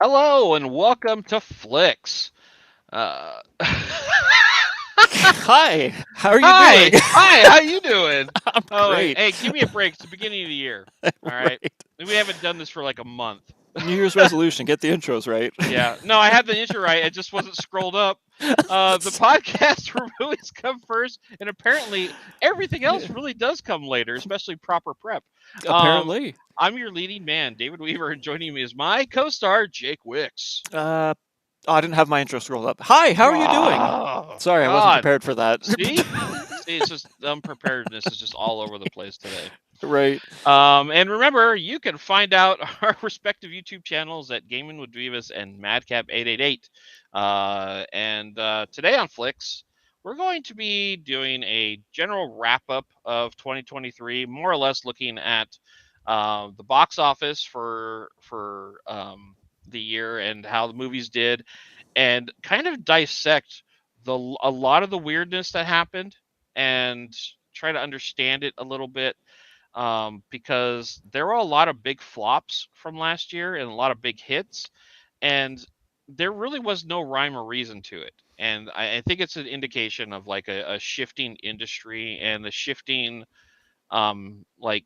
Hello and welcome to FLICKS. Uh, Hi, how are you doing? hi, how you doing? I'm Oh, great. hey, give me a break. It's the beginning of the year. All right, Right. we haven't done this for like a month. New Year's resolution, get the intros right. Yeah, no, I had the intro right. It just wasn't scrolled up. The podcast where movies come first, and apparently everything else really does come later, especially proper prep. Um, Apparently. I'm your leading man, David Weaver, and joining me is my co-star, Jake Wicks. Uh, oh, I didn't have my intro scrolled up. Hi, how are you doing? Oh, Sorry, I wasn't God. prepared for that. See? See, it's just unpreparedness is just all over the place today. Right. And remember, you can find out our respective YouTube channels at Gaming with Dweavis and Madcap888. And today on FLICKS, we're going to be doing a general wrap up of 2023, more or less looking at the box office for the year and how the movies did, and kind of dissect a lot of the weirdness that happened and try to understand it a little bit, because there were a lot of big flops from last year and a lot of big hits, and there really was no rhyme or reason to it. And I think it's an indication of like a shifting industry and the shifting, like,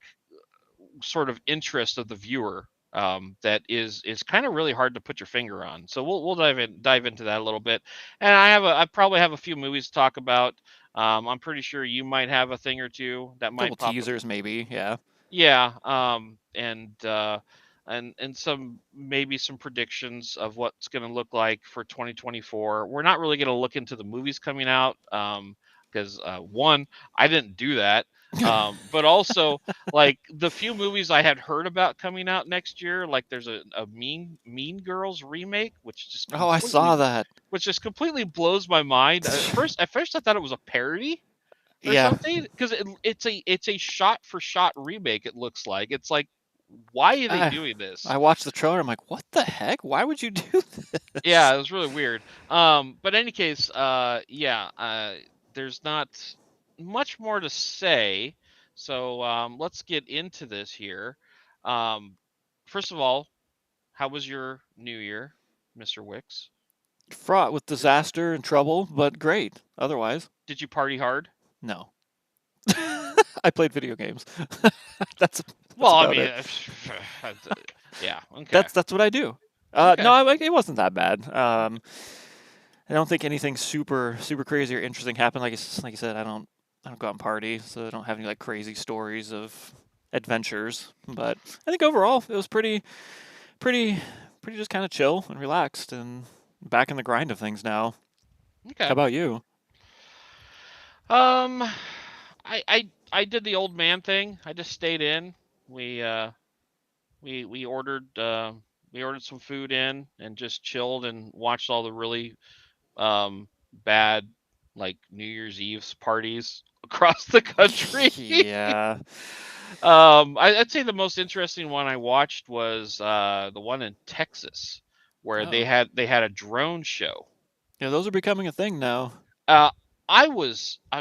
sort of interest of the viewer, that is kind of really hard to put your finger on. So we'll dive into that a little bit. And I probably have a few movies to talk about. I'm pretty sure you might have a thing or two that Couple might pop up. teasers, maybe. Yeah. Yeah, and some, maybe some predictions of what's going to look like for 2024. We're not really going to look into the movies coming out, because one, I didn't do that, but also, like, the few movies I had heard about coming out next year, like there's a Mean Girls remake, Oh, I saw that. which just completely blows my mind. At first I thought it was a parody or Yeah. something, because it's a shot for shot remake. It looks like it's like, why are they I, doing this? I watched the trailer. I'm like, what the heck? Why would you do Yeah, this? it was really weird. But in any case, yeah, there's not much more to say, so let's get into this here. Um, First of all, how was your New Year, Mr. Wicks? Fraught with disaster and trouble, but great. Otherwise, Did you party hard? no. I played video games. that's Well, that's I about mean, it. yeah, okay, That's what I do. No, okay. it wasn't that bad. I don't think anything super crazy or interesting happened. Like I said, I don't go out and party, so I don't have any like crazy stories of adventures. But I think overall it was pretty pretty just kind of chill and relaxed and back in the grind of things now. How Okay. about you? Um, I did the old man thing. I just stayed in. We uh we ordered some food in and just chilled and watched all the really bad, like, New Year's Eve's parties across the country. Yeah. I'd say the most interesting one I watched was the one in Texas, where they Oh. had they had a drone show. Yeah, those are becoming a thing now. Uh, I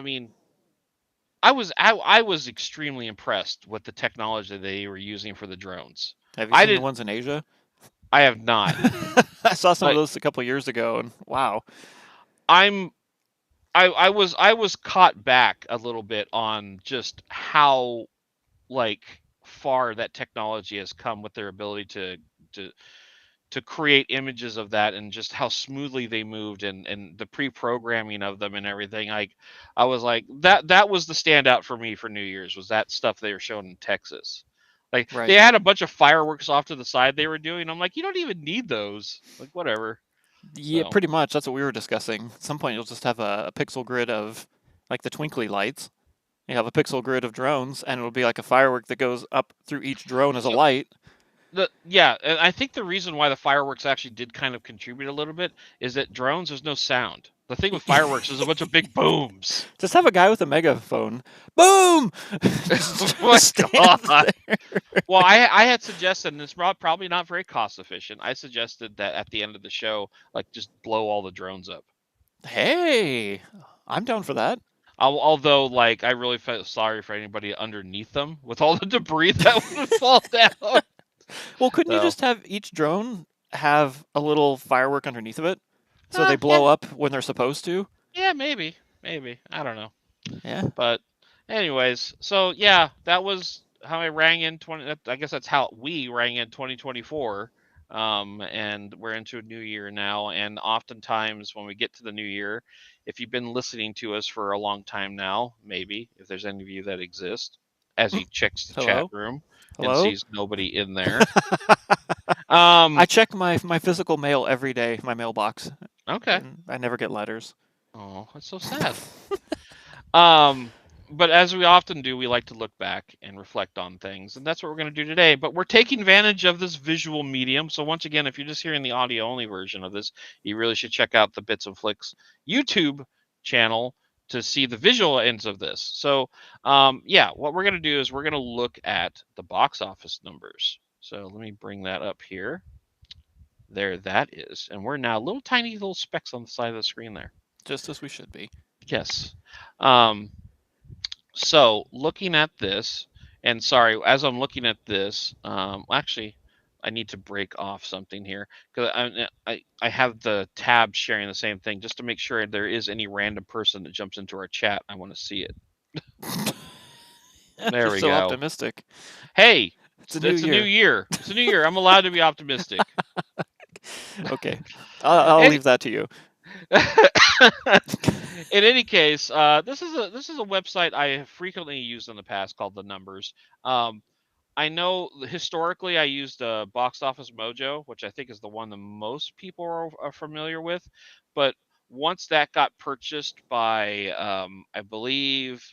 mean, I was extremely impressed with the technology they were using for the drones. Have you I seen the did ones in Asia? I have not. I saw some of Like, those a couple years ago, and wow. I'm I was caught back a little bit on just how, like, far that technology has come with their ability to to create images of that, and just how smoothly they moved, and the pre-programming of them and everything. Like, I was like, that was the standout for me for New Year's, was that stuff they were showing in Texas. Like, they Right. had a bunch of fireworks off to the side they were doing. I'm like, you don't even need those. Like, whatever. Yeah, So, pretty much. That's what we were discussing. At some point, you'll just have a pixel grid of like the twinkly lights. You have a pixel grid of drones, and it'll be like a firework that goes up through each drone as a so light. yeah, and I think the reason why the fireworks actually did kind of contribute a little bit is that drones, there's no sound. The thing with fireworks is a bunch of big booms. Just have a guy with a megaphone. Boom! Oh just, my just stand god. there. Well, I had suggested, and it's probably not very cost efficient. I suggested that at the end of the show, like, just blow all the drones up. Hey, I'm down for that. Although, like, I really felt sorry for anybody underneath them with all the debris that would fall down. Well, couldn't you So just have each drone have a little firework underneath of it, so they Yeah, blow up when they're supposed to. yeah, maybe. I don't know. Yeah. But anyways, so yeah, that was how I rang in 20. I guess that's how we rang in 2024. And we're into a new year now. And oftentimes when we get to the new year, if you've been listening to us for a long time now, maybe if there's any of you that exist, as he checks the chat Hello. room and Hello. sees nobody in there. Um, I check my physical mail every day, my mailbox, okay. and I never get letters. Oh, that's so sad. Um, but as we often do, we like to look back and reflect on things, and that's what we're going to do today. But we're taking advantage of this visual medium. So once again, if you're just hearing the audio only version of this, you really should check out the Bits and Flicks YouTube channel to see the visual ends of this. So yeah, what we're going to do is we're going to look at the box office numbers. So let me bring that up here. There that is. And we're now little tiny little specks on the side of the screen there. Just as we should be. Yes. Um, So looking at this, and sorry, as I'm looking at this, actually, I need to break off something here because I have the tab sharing the same thing just to make sure there is any random person that jumps into our chat. I want to see it. There You're we so go. optimistic. Hey, It's a new it's a new year. year. It's a new year. I'm allowed to be optimistic. Okay. I'll Any, leave that to you. in any case, this is a website I have frequently used in the past called The Numbers. I know historically I used Box Office Mojo, which I think is the one that most people are familiar with. But once that got purchased by, I believe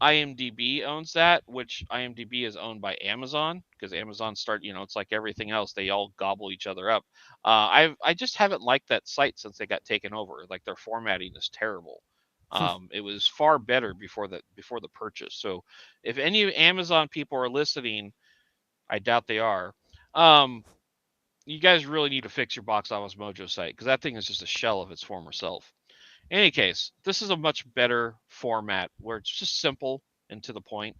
IMDb owns that, which IMDb is owned by Amazon because Amazon it's like everything else, they all gobble each other up. I just haven't liked that site since they got taken over. Like their formatting is terrible. It was far better before the purchase. So if any Amazon people are listening, I doubt they are. Um, you guys really need to fix your Box Office Mojo site because that thing is just a shell of its former self. In any case, this is a much better format where it's just simple and to the point.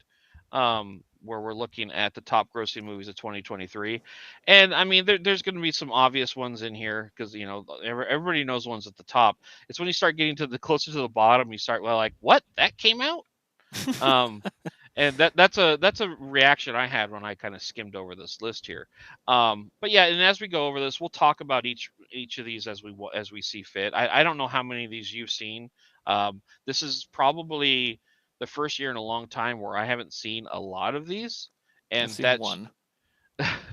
Where we're looking at the top grossing movies of 2023, and I mean there's going to be some obvious ones in here because everybody knows ones at the top. It's when you start getting to the closer to the bottom, you start like, what, that came out? Um, and that's a reaction I had when I kind of skimmed over this list here. But yeah, and as we go over this, we'll talk about each of these as we see fit. I don't know how many of these you've seen. This is probably the first year in a long time where I haven't seen a lot of these, I've and seen that's one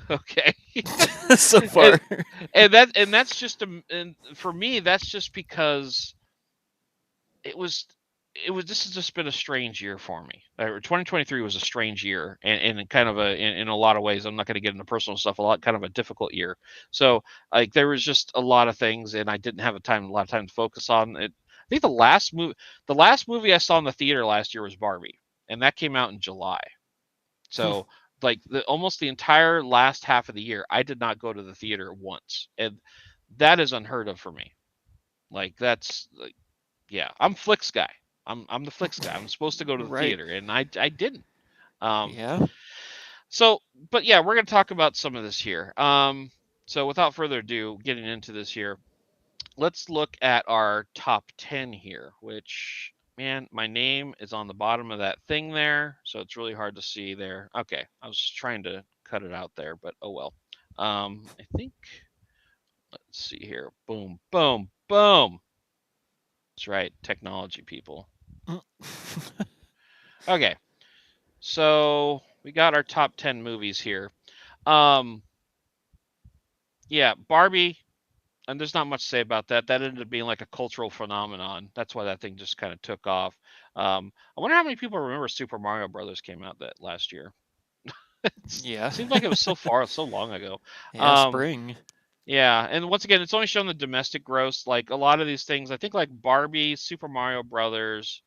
okay. so and, far. and that's and for me that's just because it was this has just been a strange year for me. 2023 was a strange year, and kind of in a lot of ways. I'm not going to get into personal stuff. A lot kind of a difficult year. So like there was just a lot of things, and I didn't have a lot of time to focus on it. I think the last movie I saw in the theater last year was Barbie, and that came out in July. So like almost the entire last half of the year, I did not go to the theater once, and that is unheard of for me. Like that's like yeah, I'm Flicks guy. I'm the Flicks guy. I'm supposed to go to the Right. theater, and I didn't. Um, Yeah. so, but yeah, we're gonna talk about some of this here. So without further ado, getting into this here, let's look at our top 10 here. Which man, my name is on the bottom of that thing there, so it's really hard to see there. Okay, I was trying to cut it out there, but oh well. I think let's see here. Boom, boom, boom. That's right, technology people. Okay. So we got our top 10 movies here. Um, yeah, Barbie, and there's not much to say about that. That ended up being like a cultural phenomenon. That's why that thing just kind of took off. I wonder how many people remember Super Mario Brothers came out that last year. It Yeah. seems like it was so long ago. Yeah. Um, Spring. yeah, and once again, it's only shown the domestic gross. Like a lot of these things, I think like Barbie, Super Mario Brothers,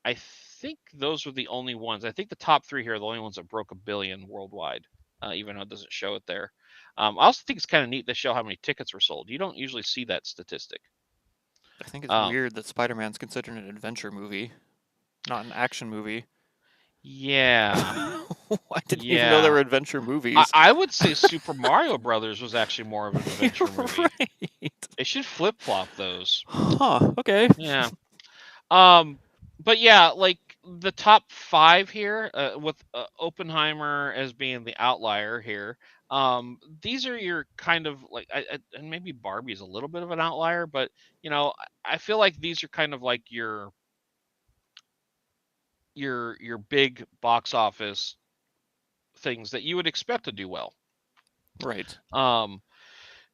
I think those were the only ones. I think the top three here are the only ones that broke a billion worldwide, even though it doesn't show it there. I also think it's kind of neat to show how many tickets were sold. You don't usually see that statistic. I think it's Um, weird that Spider-Man's considered an adventure movie, not an action movie. yeah, I didn't even know there Yeah, were adventure I, movies. I would say Super Mario Brothers was actually more of an adventure You're movie. right. They should flip flop those. Huh. Okay. Yeah. Um, but yeah, like the top five here, with Oppenheimer as being the outlier here. These are your kind of like, and maybe Barbie's a little bit of an outlier, but I feel like these are kind of like your big box office things that you would expect to do well. Right. Um,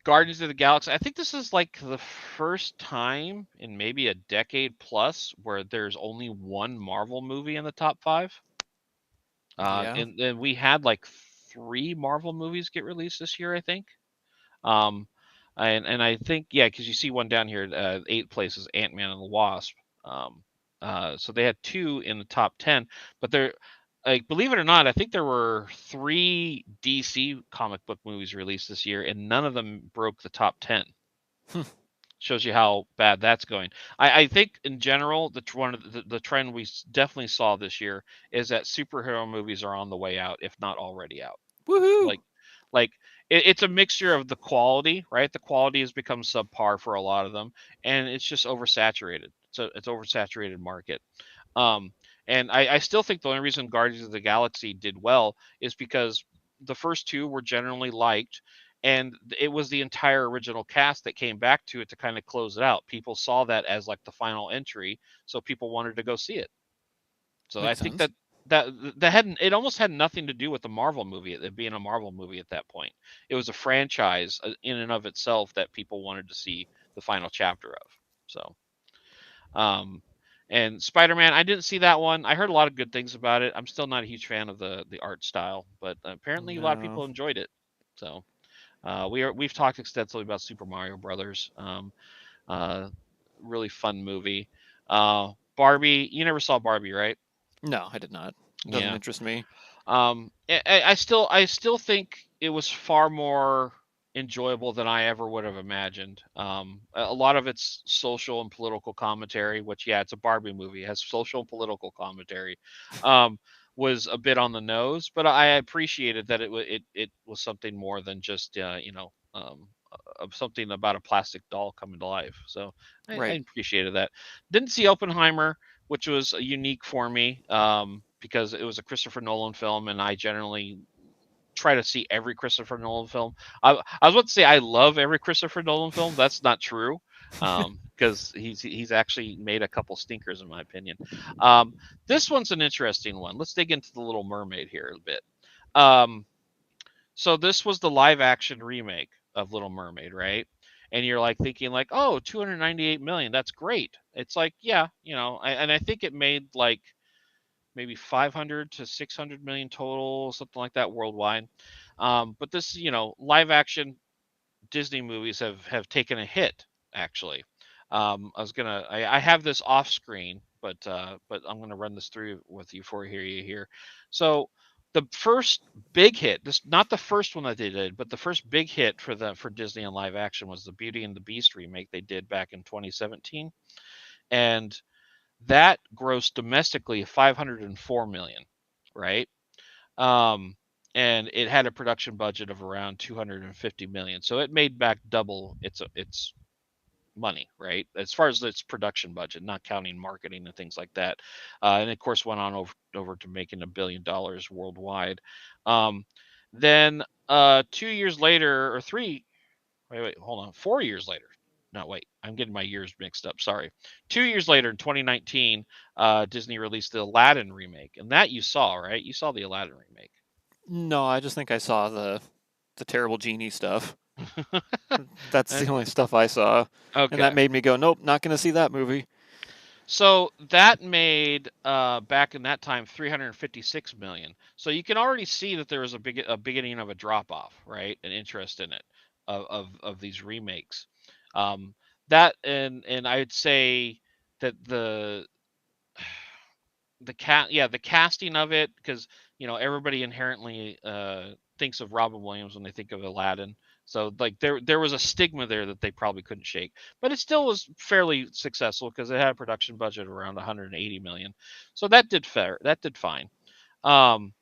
Guardians of the Galaxy. I think this is like the first time in maybe a decade plus where there's only one Marvel movie in the top five. Yeah. And we had like three Marvel movies get released this year, I think. Um, and I think, yeah, because you see one down here, eighth place is Ant Man and the Wasp. Um, so they had two in the top 10, but they're like, believe it or not, I think there were three DC comic book movies released this year, and none of them broke the top 10. Hmm. Shows you how bad that's going. I think in general, one of the trend we definitely saw this year is that superhero movies are on the way out, if not already out. Woohoo! Like, like it's a mixture of the quality, right? The quality has become subpar for a lot of them, and it's just oversaturated. So it's oversaturated market. Um, and I still think the only reason Guardians of the Galaxy did well is because the first two were generally liked, and it was the entire original cast that came back to it to kind of close it out. People saw that as like the final entry, so people wanted to go see it. So I Makes think sense. that hadn't it almost had nothing to do with the Marvel movie, it being a Marvel movie at that point. It was a franchise in and of itself that people wanted to see the final chapter of. So, um, and Spider-Man, I didn't see that one. I heard a lot of good things about it. I'm still not a huge fan of the art style, but apparently a lot of No. people enjoyed it. So, we've talked extensively about Super Mario Brothers. Uh, Really fun movie. Barbie, you never saw Barbie, right? No, I did not. Doesn't Yeah. interest me. I still think it was far more enjoyable than I ever would have imagined. A lot of it's social and political commentary, which, yeah, it's a Barbie movie, it has social and political commentary. Um, was a bit on the nose, but I appreciated that it was something more than just of something about a plastic doll coming to life. So I Right. appreciated that. Didn't see Oppenheimer, which was unique for me, because it was a Christopher Nolan film, and I generally try to see every Christopher Nolan film. I was about to say I love every Christopher Nolan film. That's not true, because he's actually made a couple stinkers in my opinion. Um, this one's an interesting one. Let's dig into the Little Mermaid here a bit. Um, so this was the live action remake of Little Mermaid, right? And you're like thinking like, oh, 298 million, that's great. It's like, yeah, and I think it made like maybe 500 to 600 million total, something like that worldwide. But this, live action Disney movies have taken a hit actually. I have this off screen, but I'm gonna run this through with you for hear you here. So the first big hit, this not the first one that they did, but the first big hit for Disney in live action was the Beauty and the Beast remake they did back in 2017, and that grossed domestically 504 million, right? Um, and it had a production budget of around 250 million, so it made back double its money, right? As far as its production budget, not counting marketing and things like that. And of course, went on over to making $1 billion worldwide. Um, then 2 years later, or three, wait, hold on. 4 years later. No, wait, I'm getting my years mixed up. Sorry. 2 years later, in 2019, Disney released the Aladdin remake, and that you saw, right? You saw the Aladdin remake. No, I just think I saw the terrible genie stuff. That's Eh, the only stuff I saw, and that okay. made me go, nope, not gonna see that movie. So that made back in that time 356 million. So you can already see that there was a beginning of a drop off, right? An interest in it of these remakes. Um, that and I'd say that the casting of it, because everybody inherently thinks of Robin Williams when they think of Aladdin. So like there was a stigma there that they probably couldn't shake, but it still was fairly successful because it had a production budget around 180 million. So that did fair. That did fine. Um,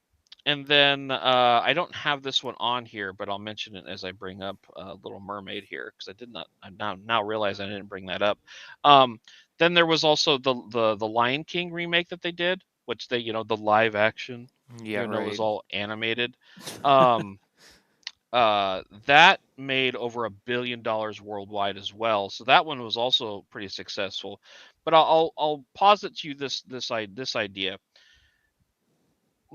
And then I don't have this one on here, but I'll mention it as I bring up Little Mermaid here because I did not. I now realize I didn't bring that up. Um, then there was also the Lion King remake that they did, which they the live action, Yeah, even though it was right. all animated. Um, that made over $1 billion worldwide as well. So that one was also pretty successful. But I'll posit to you this idea.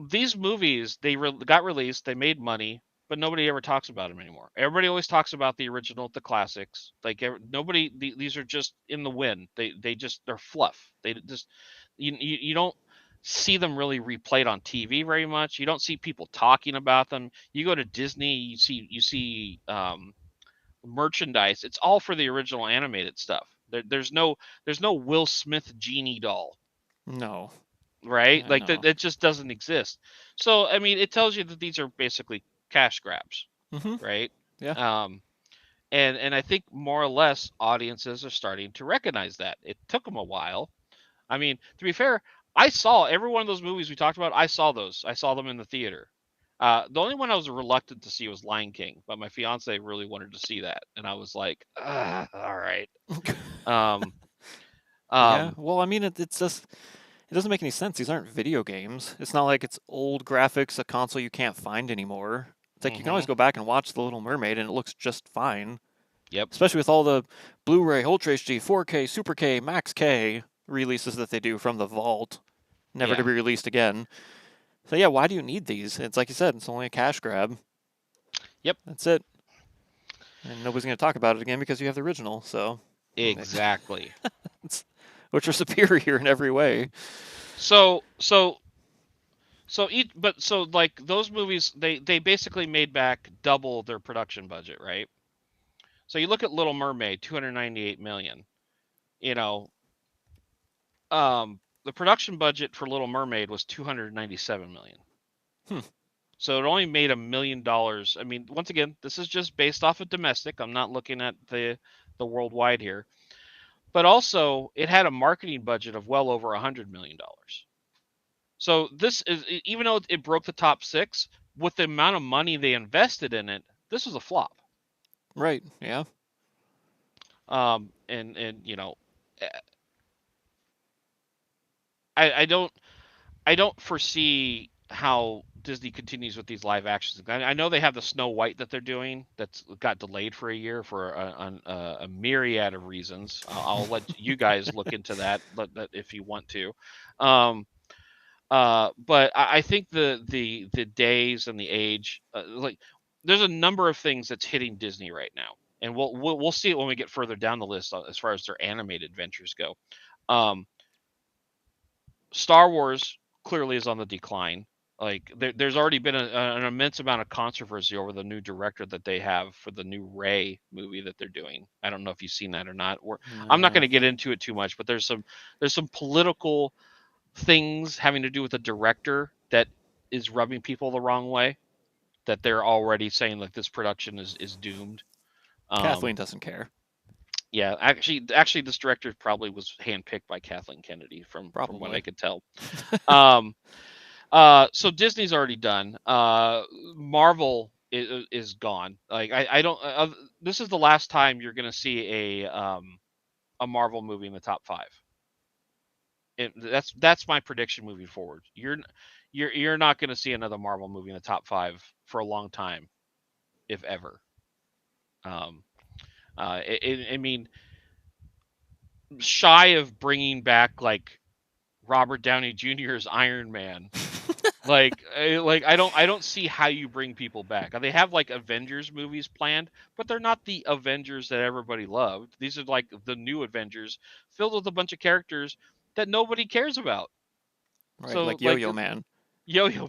These movies got released, they made money, but nobody ever talks about them anymore. Everybody always talks about the original, the classics. Like nobody, these are just in the wind. They're fluff. They just you don't see them really replayed on TV very much. You don't see people talking about them. You go to Disney, you see merchandise. It's all for the original animated stuff. There's no Will Smith genie doll, No. right? Yeah, Like no. that just doesn't exist. So I mean, it tells you that these are basically cash grabs, Mm-hmm. right? Yeah. Um, and I think more or less audiences are starting to recognize that. It took them a while. I mean, to be fair, I saw every one of those movies we talked about. I saw those. I saw them in the theater. The only one I was reluctant to see was Lion King, but my fiance really wanted to see that, and I was like, all right. Um, Yeah. um, Well, I mean, it's just it doesn't make any sense. These aren't video games. It's not like it's old graphics, a console you can't find anymore. It's like you can hmm always go back and watch The Little Mermaid, and it looks just fine. Yep. Especially with all the Blu-ray, Ultra HD, 4K, Super K, Max K releases that they do from the vault, never to Yeah. be released again. So yeah, why do you need these? It's like you said, it's only a cash grab. Yep. That's it. And nobody's going to talk about it again because you have the original. So, Exactly. which are superior in every way. So so so like those movies, they basically made back double their production budget, right? So you look at Little Mermaid, 298 million. You know, the production budget for Little Mermaid was 297 million. Hmm. So it only made $1 million. I mean, once again, this is just based off of domestic. I'm not looking at the worldwide here. But also, it had a marketing budget of well over $100 million. So this is, even though it broke the top six, with the amount of money they invested in it, this was a flop. Right. Yeah. And eh, I don't foresee how Disney continues with these live actions. I know they have the Snow White that they're doing that's got delayed for a year for a myriad of reasons. I'll let you guys look into that, if you want to. Um, but I think the days and the age, like there's a number of things that's hitting Disney right now, and we'll see it when we get further down the list as far as their animated ventures go. Um, Star Wars clearly is on the decline. Like there's already been an immense amount of controversy over the new director that they have for the new Ray movie that they're doing. I don't know if you've seen that or not. I'm not going No. to get into it too much, but there's some political things having to do with the director that is rubbing people the wrong way. That they're already saying like this production is doomed. Kathleen Um, doesn't care. yeah, actually, this director probably was handpicked by Kathleen Kennedy from what I Probably. could tell. Um, so Disney's already done. Marvel is gone. Like I don't. This is the last time you're gonna see a Marvel movie in the top five. That's my prediction moving forward. You're not gonna see another Marvel movie in the top five for a long time, if ever. Um, I mean, shy of bringing back like Robert Downey Jr.'s Iron Man. I don't see how you bring people back. They have like Avengers movies planned, but they're not the Avengers that everybody loved. These are like the new Avengers filled with a bunch of characters that nobody cares about. Right, So like like Yo-Yo Man. Yo-Yo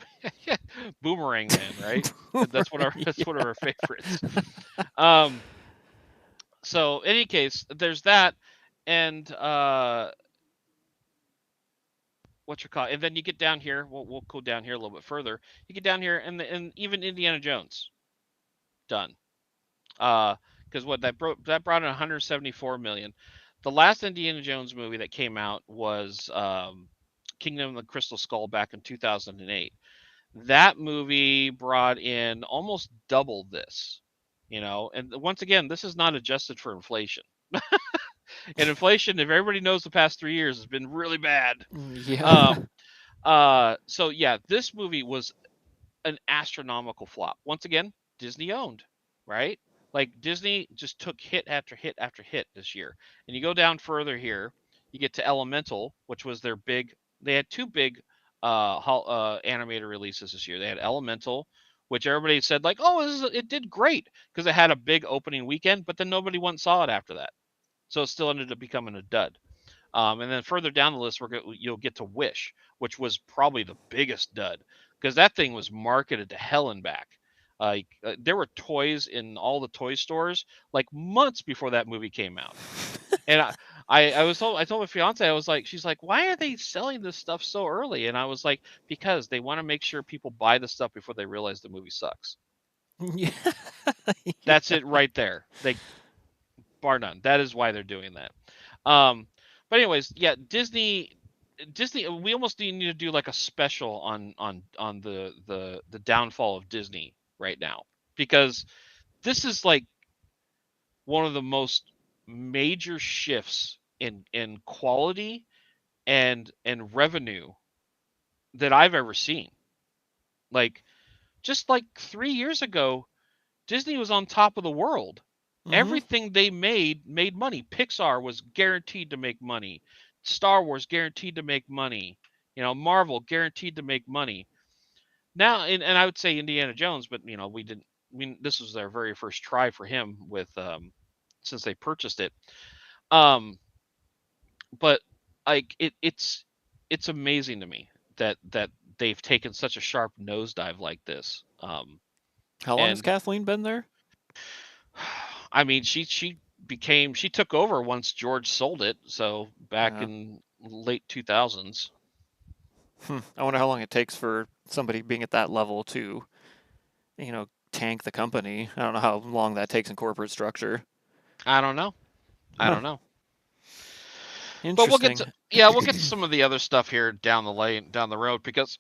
Boomerang Man, right? That's one of our that's Yeah. one of our favorites. Um so in any case, there's that, and what you call it? And then you get down here, we'll go down here a little bit further. You get down here, and even Indiana Jones done. Because what that brought in 174 million. The last Indiana Jones movie that came out was Kingdom of the Crystal Skull back in 2008. That movie brought in almost double this, and once again, this is not adjusted for inflation. And inflation, if everybody knows, the past 3 years has been really bad. Yeah. Um, so yeah, this movie was an astronomical flop. Once again, Disney owned, right? Like Disney just took hit after hit after hit this year. And you go down further here, you get to Elemental, which was their big. They had two big animated releases this year. They had Elemental, which everybody said like, oh, it did great because it had a big opening weekend, but then nobody went and saw it after that. So it still ended up becoming a dud. And then further down the list, you'll get to Wish, which was probably the biggest dud because that thing was marketed to hell and back. There were toys in all the toy stores like months before that movie came out. And I told my fiance, I was like, she's like, why are they selling this stuff so early? And I was like, because they want to make sure people buy the stuff before they realize the movie sucks. Yeah. That's it right there. They bar none. That is why they're doing that. Um, but anyways, yeah, Disney. We almost need to do like a special on the downfall of Disney right now because this is like one of the most major shifts in quality and revenue that I've ever seen. Like just like 3 years ago, Disney was on top of the world. Hmm. Everything they made money. Pixar was guaranteed to make money. Star Wars guaranteed to make money. Marvel guaranteed to make money. Now, and I would say Indiana Jones, but we didn't. I mean, this was their very first try for him with since they purchased it. Um, but like it's amazing to me that they've taken such a sharp nosedive like this. How long has And Kathleen been there? I mean, she took over once George sold it, so back Yeah. in late 2000s. I wonder how long it takes for somebody being at that level to, tank the company. I don't know how long that takes in corporate structure. I don't know. I Huh. don't know. But we'll get Interesting. to yeah, we'll get to some of the other stuff here down the road because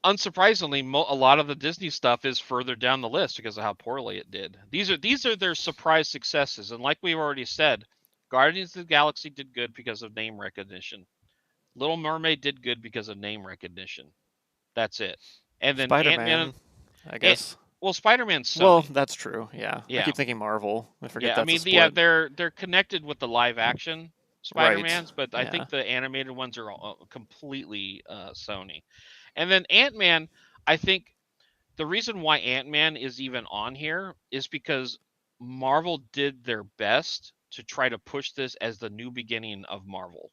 unsurprisingly, a lot of the Disney stuff is further down the list because of how poorly it did. These are their surprise successes, and like we've already said, Guardians of the Galaxy did good because of name recognition. Little Mermaid did good because of name recognition. That's it. And then Ant Man. Spider-Man, I guess. Well, Spider-Man's Well, Sony. that's true. Yeah. I Yeah, keep thinking Marvel. I forget yeah. I that's a mean, yeah, split. they're connected with the live action Right. Spider-Mans, but I Yeah. think the animated ones are completely Sony. And then Ant Man, I think the reason why Ant Man is even on here is because Marvel did their best to try to push this as the new beginning of Marvel.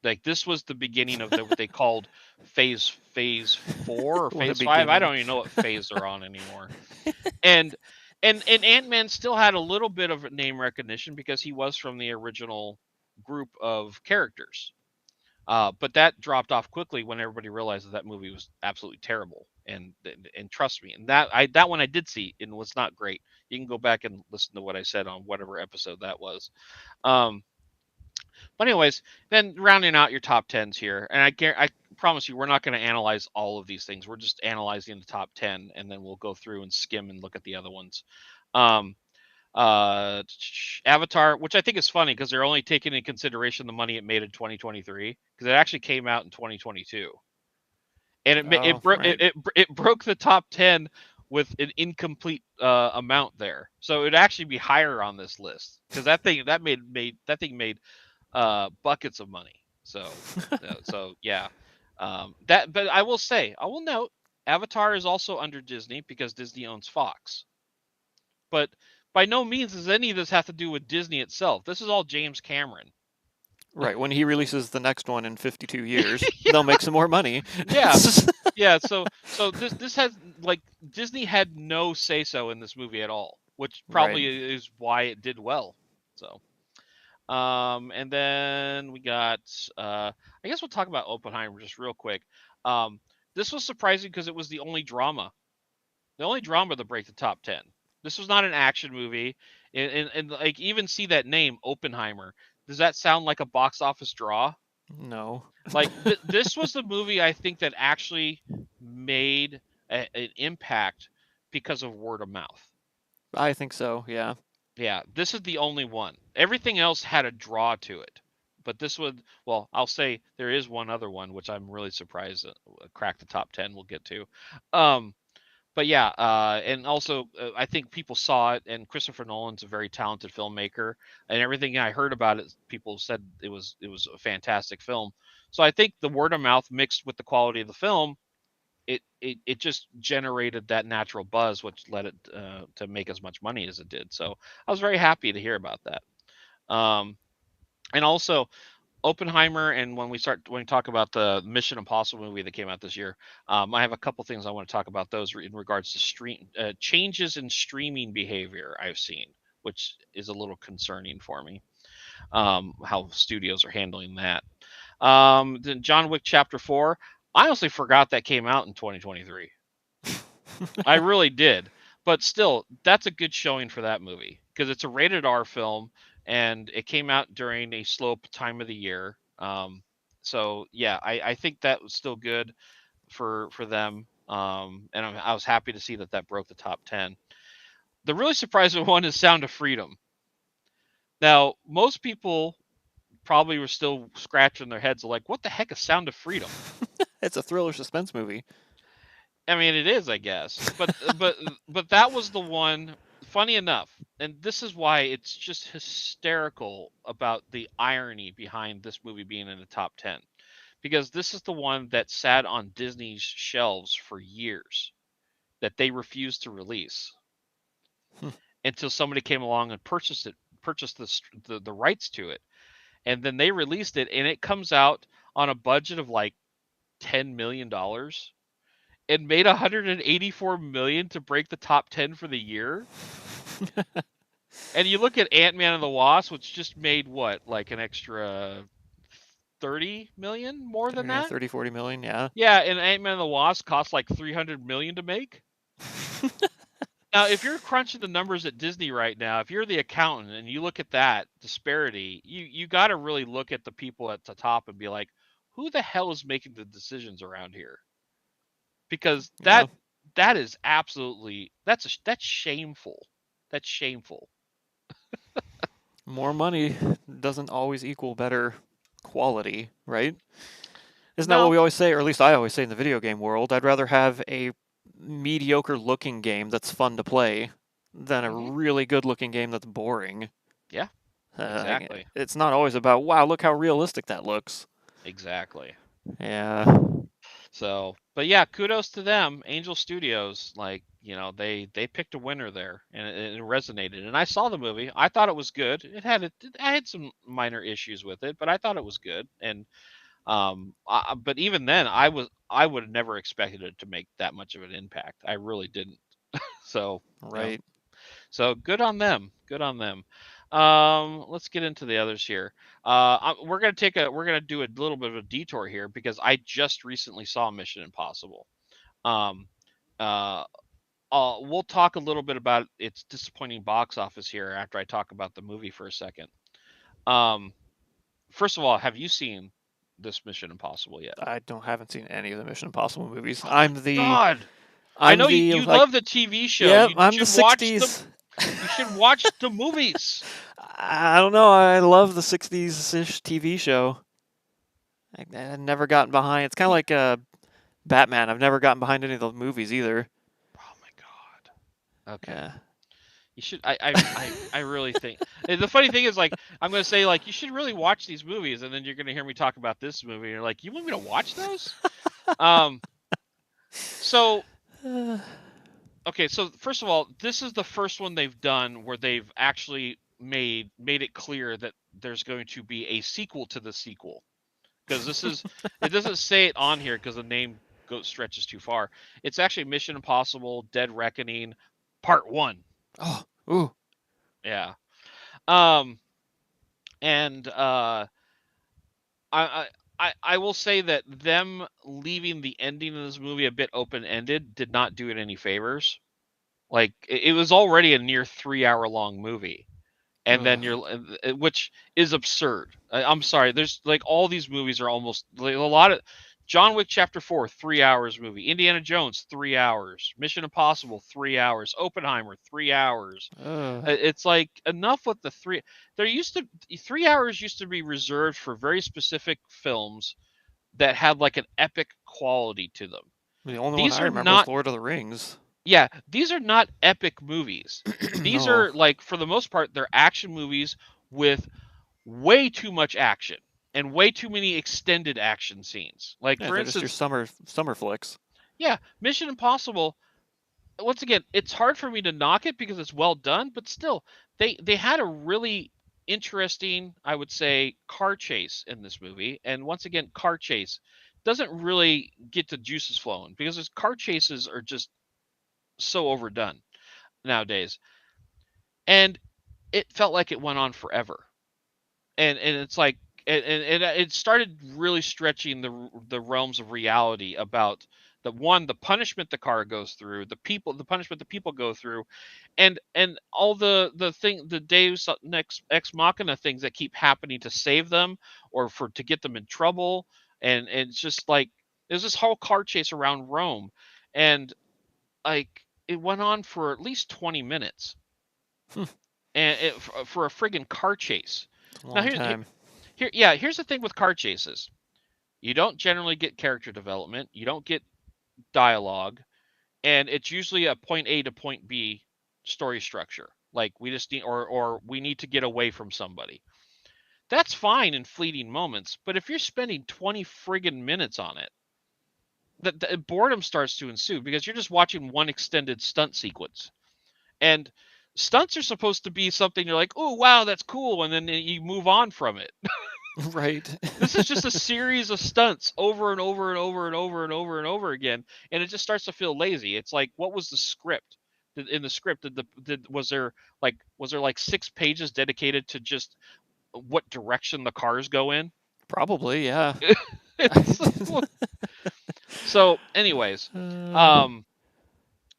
Like this was the beginning of what they called phase 4 or What a phase 5. I beginning. don't even know what phase they're on anymore. And and Ant-Man still had a little bit of name recognition because he was from the original group of characters. But that dropped off quickly when everybody realized that movie was absolutely terrible. And trust me, and that one I did see and was not great. You can go back and listen to what I said on whatever episode that was. Um, but anyways, then rounding out your top tens here, and I promise you, we're not going to analyze all of these things. We're just analyzing the top 10, and then we'll go through and skim and look at the other ones. Um, Avatar, which I think is funny because they're only taking into consideration the money it made in 2023 because it actually came out in 2022, and Oh, right. it broke the top 10 with an incomplete amount there, so it'd actually be higher on this list because that thing made buckets of money. So yeah, but I will note, Avatar is also under Disney because Disney owns Fox. But by no means does any of this have to do with Disney itself. This is all James Cameron. Right. When he releases the next one in 52 years, they'll make some more money. Yeah, yeah. So this has like Disney had no say so in this movie at all, which Right. probably is why it did well. So. And then we got, I guess we'll talk about Oppenheimer just real quick. Um, this was surprising because it was the only drama to break the top 10. This was not an action movie. And like, even see that name, Oppenheimer. Does that sound like a box office draw? No. Like, this was the movie I think that actually made an impact because of word of mouth. I think so. Yeah. Yeah, this is the only one. Everything else had a draw to it. But this would, well, I'll say there is one other one which I'm really surprised cracked the top 10 we'll get to. Um, but yeah, and also I think people saw it, and Christopher Nolan's a very talented filmmaker, and everything I heard about it, people said it was a fantastic film. So I think the word of mouth mixed with the quality of the film, it just generated that natural buzz, which led it to make as much money as it did. So I was very happy to hear about that. Um, and also Oppenheimer, and when we talk about the Mission Impossible movie that came out this year, I have a couple things I want to talk about those in regards to stream changes in streaming behavior I've seen, which is a little concerning for me. How studios are handling that. Then John Wick Chapter 4. I honestly forgot that came out in 2023. I really did. But still, that's a good showing for that movie because it's a rated R film and it came out during a slow time of the year. So yeah, I think that was still good for them. And I was happy to see that that broke the top 10. The really surprising one is Sound of Freedom. Now, most people probably were still scratching their heads like, what the heck is Sound of Freedom? It's a thriller suspense movie. I mean, it is, I guess, but that was the one. Funny enough, and this is why it's just hysterical about the irony behind this movie being in the top 10, because this is the one that sat on Disney's shelves for years that they refused to release Hmm. until somebody came along and purchased the rights to it, and then they released it, and it comes out on a budget of like $10 million and made 184 million to break the top 10 for the year. And you look at Ant-Man and the Wasp, which just made what, like an extra 30 million more than Yeah, that? 30, 40 million. Yeah. Yeah, and Ant-Man and the Wasp cost like 300 million to make. Now, if you're crunching the numbers at Disney right now, if you're the accountant and you look at that disparity, you got to really look at the people at the top and be like, who the hell is making the decisions around here? Because Yeah. that is absolutely that's shameful. That's shameful. More money doesn't always equal better quality, right? Isn't that what No. we always say, or at least I always say in the video game world? I'd rather have a mediocre looking game that's fun to play than a Hmm. really good looking game that's boring. Yeah, exactly. It's not always about, wow, look how realistic that looks. Exactly. Yeah. So, but yeah, kudos to them, Angel Studios. Like, they picked a winner there, and it resonated. And I saw the movie. I thought it was good. I had some minor issues with it, but I thought it was good. And but even then, I would have never expected it to make that much of an impact. I really didn't. So, Right. so good on them. Good on them. Let's get into the others here. We're gonna do a little bit of a detour here because I just recently saw Mission Impossible. Um, uh, we'll talk a little bit about its disappointing box office here after I talk about the movie for a second. Um, First of all, have you seen this Mission Impossible yet? Haven't seen any of the Mission Impossible movies. Oh my God! I I'm know you, the you like love the TV show. yeah, You I'm the should watch the 60s. you should watch the movies. I don't know. I love the 60s ish TV show. I've never gotten behind. It's kind of like Batman. I've never gotten behind any of the movies either. Oh my God. Okay. Yeah. You should. I really think. And the funny thing is, like, I'm gonna say, like, you should really watch these movies, and then you're gonna hear me talk about this movie, and you're like, you want me to watch those? Um. So okay. So first of all, this is the first one they've done where they've actually made it clear that there's going to be a sequel to the sequel, because it doesn't say it on here because the name stretches too far. It's actually Mission Impossible: Dead Reckoning, Part One. Oh. Ooh. Yeah. Um. And I, I will say that them leaving the ending of this movie a bit open ended did not do it any favors. Like it was already a near 3 hour long movie, and then Ugh. which is absurd. I'm sorry. There's like all these movies are almost like a lot of John Wick Chapter 4, 3 hours movie. Indiana Jones, 3 hours. Mission Impossible, 3 hours. Oppenheimer, 3 hours. Ugh. It's like enough with the three. There used to 3 hours used to be reserved for very specific films that had like an epic quality to them. The only one These I are remember was not, Lord of the Rings. yeah, these are not epic movies. These No. are like, for the most part, they're action movies with way too much action and way too many extended action scenes. Like, Yeah, for they're just your instance, summer flicks. yeah, Mission Impossible. Once again, it's hard for me to knock it because it's well done, but still, they had a really interesting, I would say, car chase in this movie. And once again, car chase doesn't really get the juices flowing because those car chases are just so overdone nowadays. And it felt like it went on forever. And it's like, and it started really stretching the realms of reality about the punishment the car goes through, the punishment the people go through, and all the Deus next ex machina things that keep happening to save them or for to get them in trouble, and it's just like there's this whole car chase around Rome, and like it went on for at least 20 minutes, and for a friggin' car chase. It's a Now long time. here's the thing with car chases. You don't generally get character development. You don't get dialogue, and it's usually a point A to point B story structure. Like we just need, or we need to get away from somebody. That's fine in fleeting moments, but if you're spending 20 friggin' minutes on it, the boredom starts to ensue because you're just watching one extended stunt sequence. And stunts are supposed to be something you're like, oh wow, that's cool, and then you move on from it. Right. This is just a series of stunts over and over and over and over and over and over again, and it just starts to feel lazy. It's like, what was the script? In the script, was there like 6 pages dedicated to just what direction the cars go in? Probably, yeah. It's so, anyways, uh, um,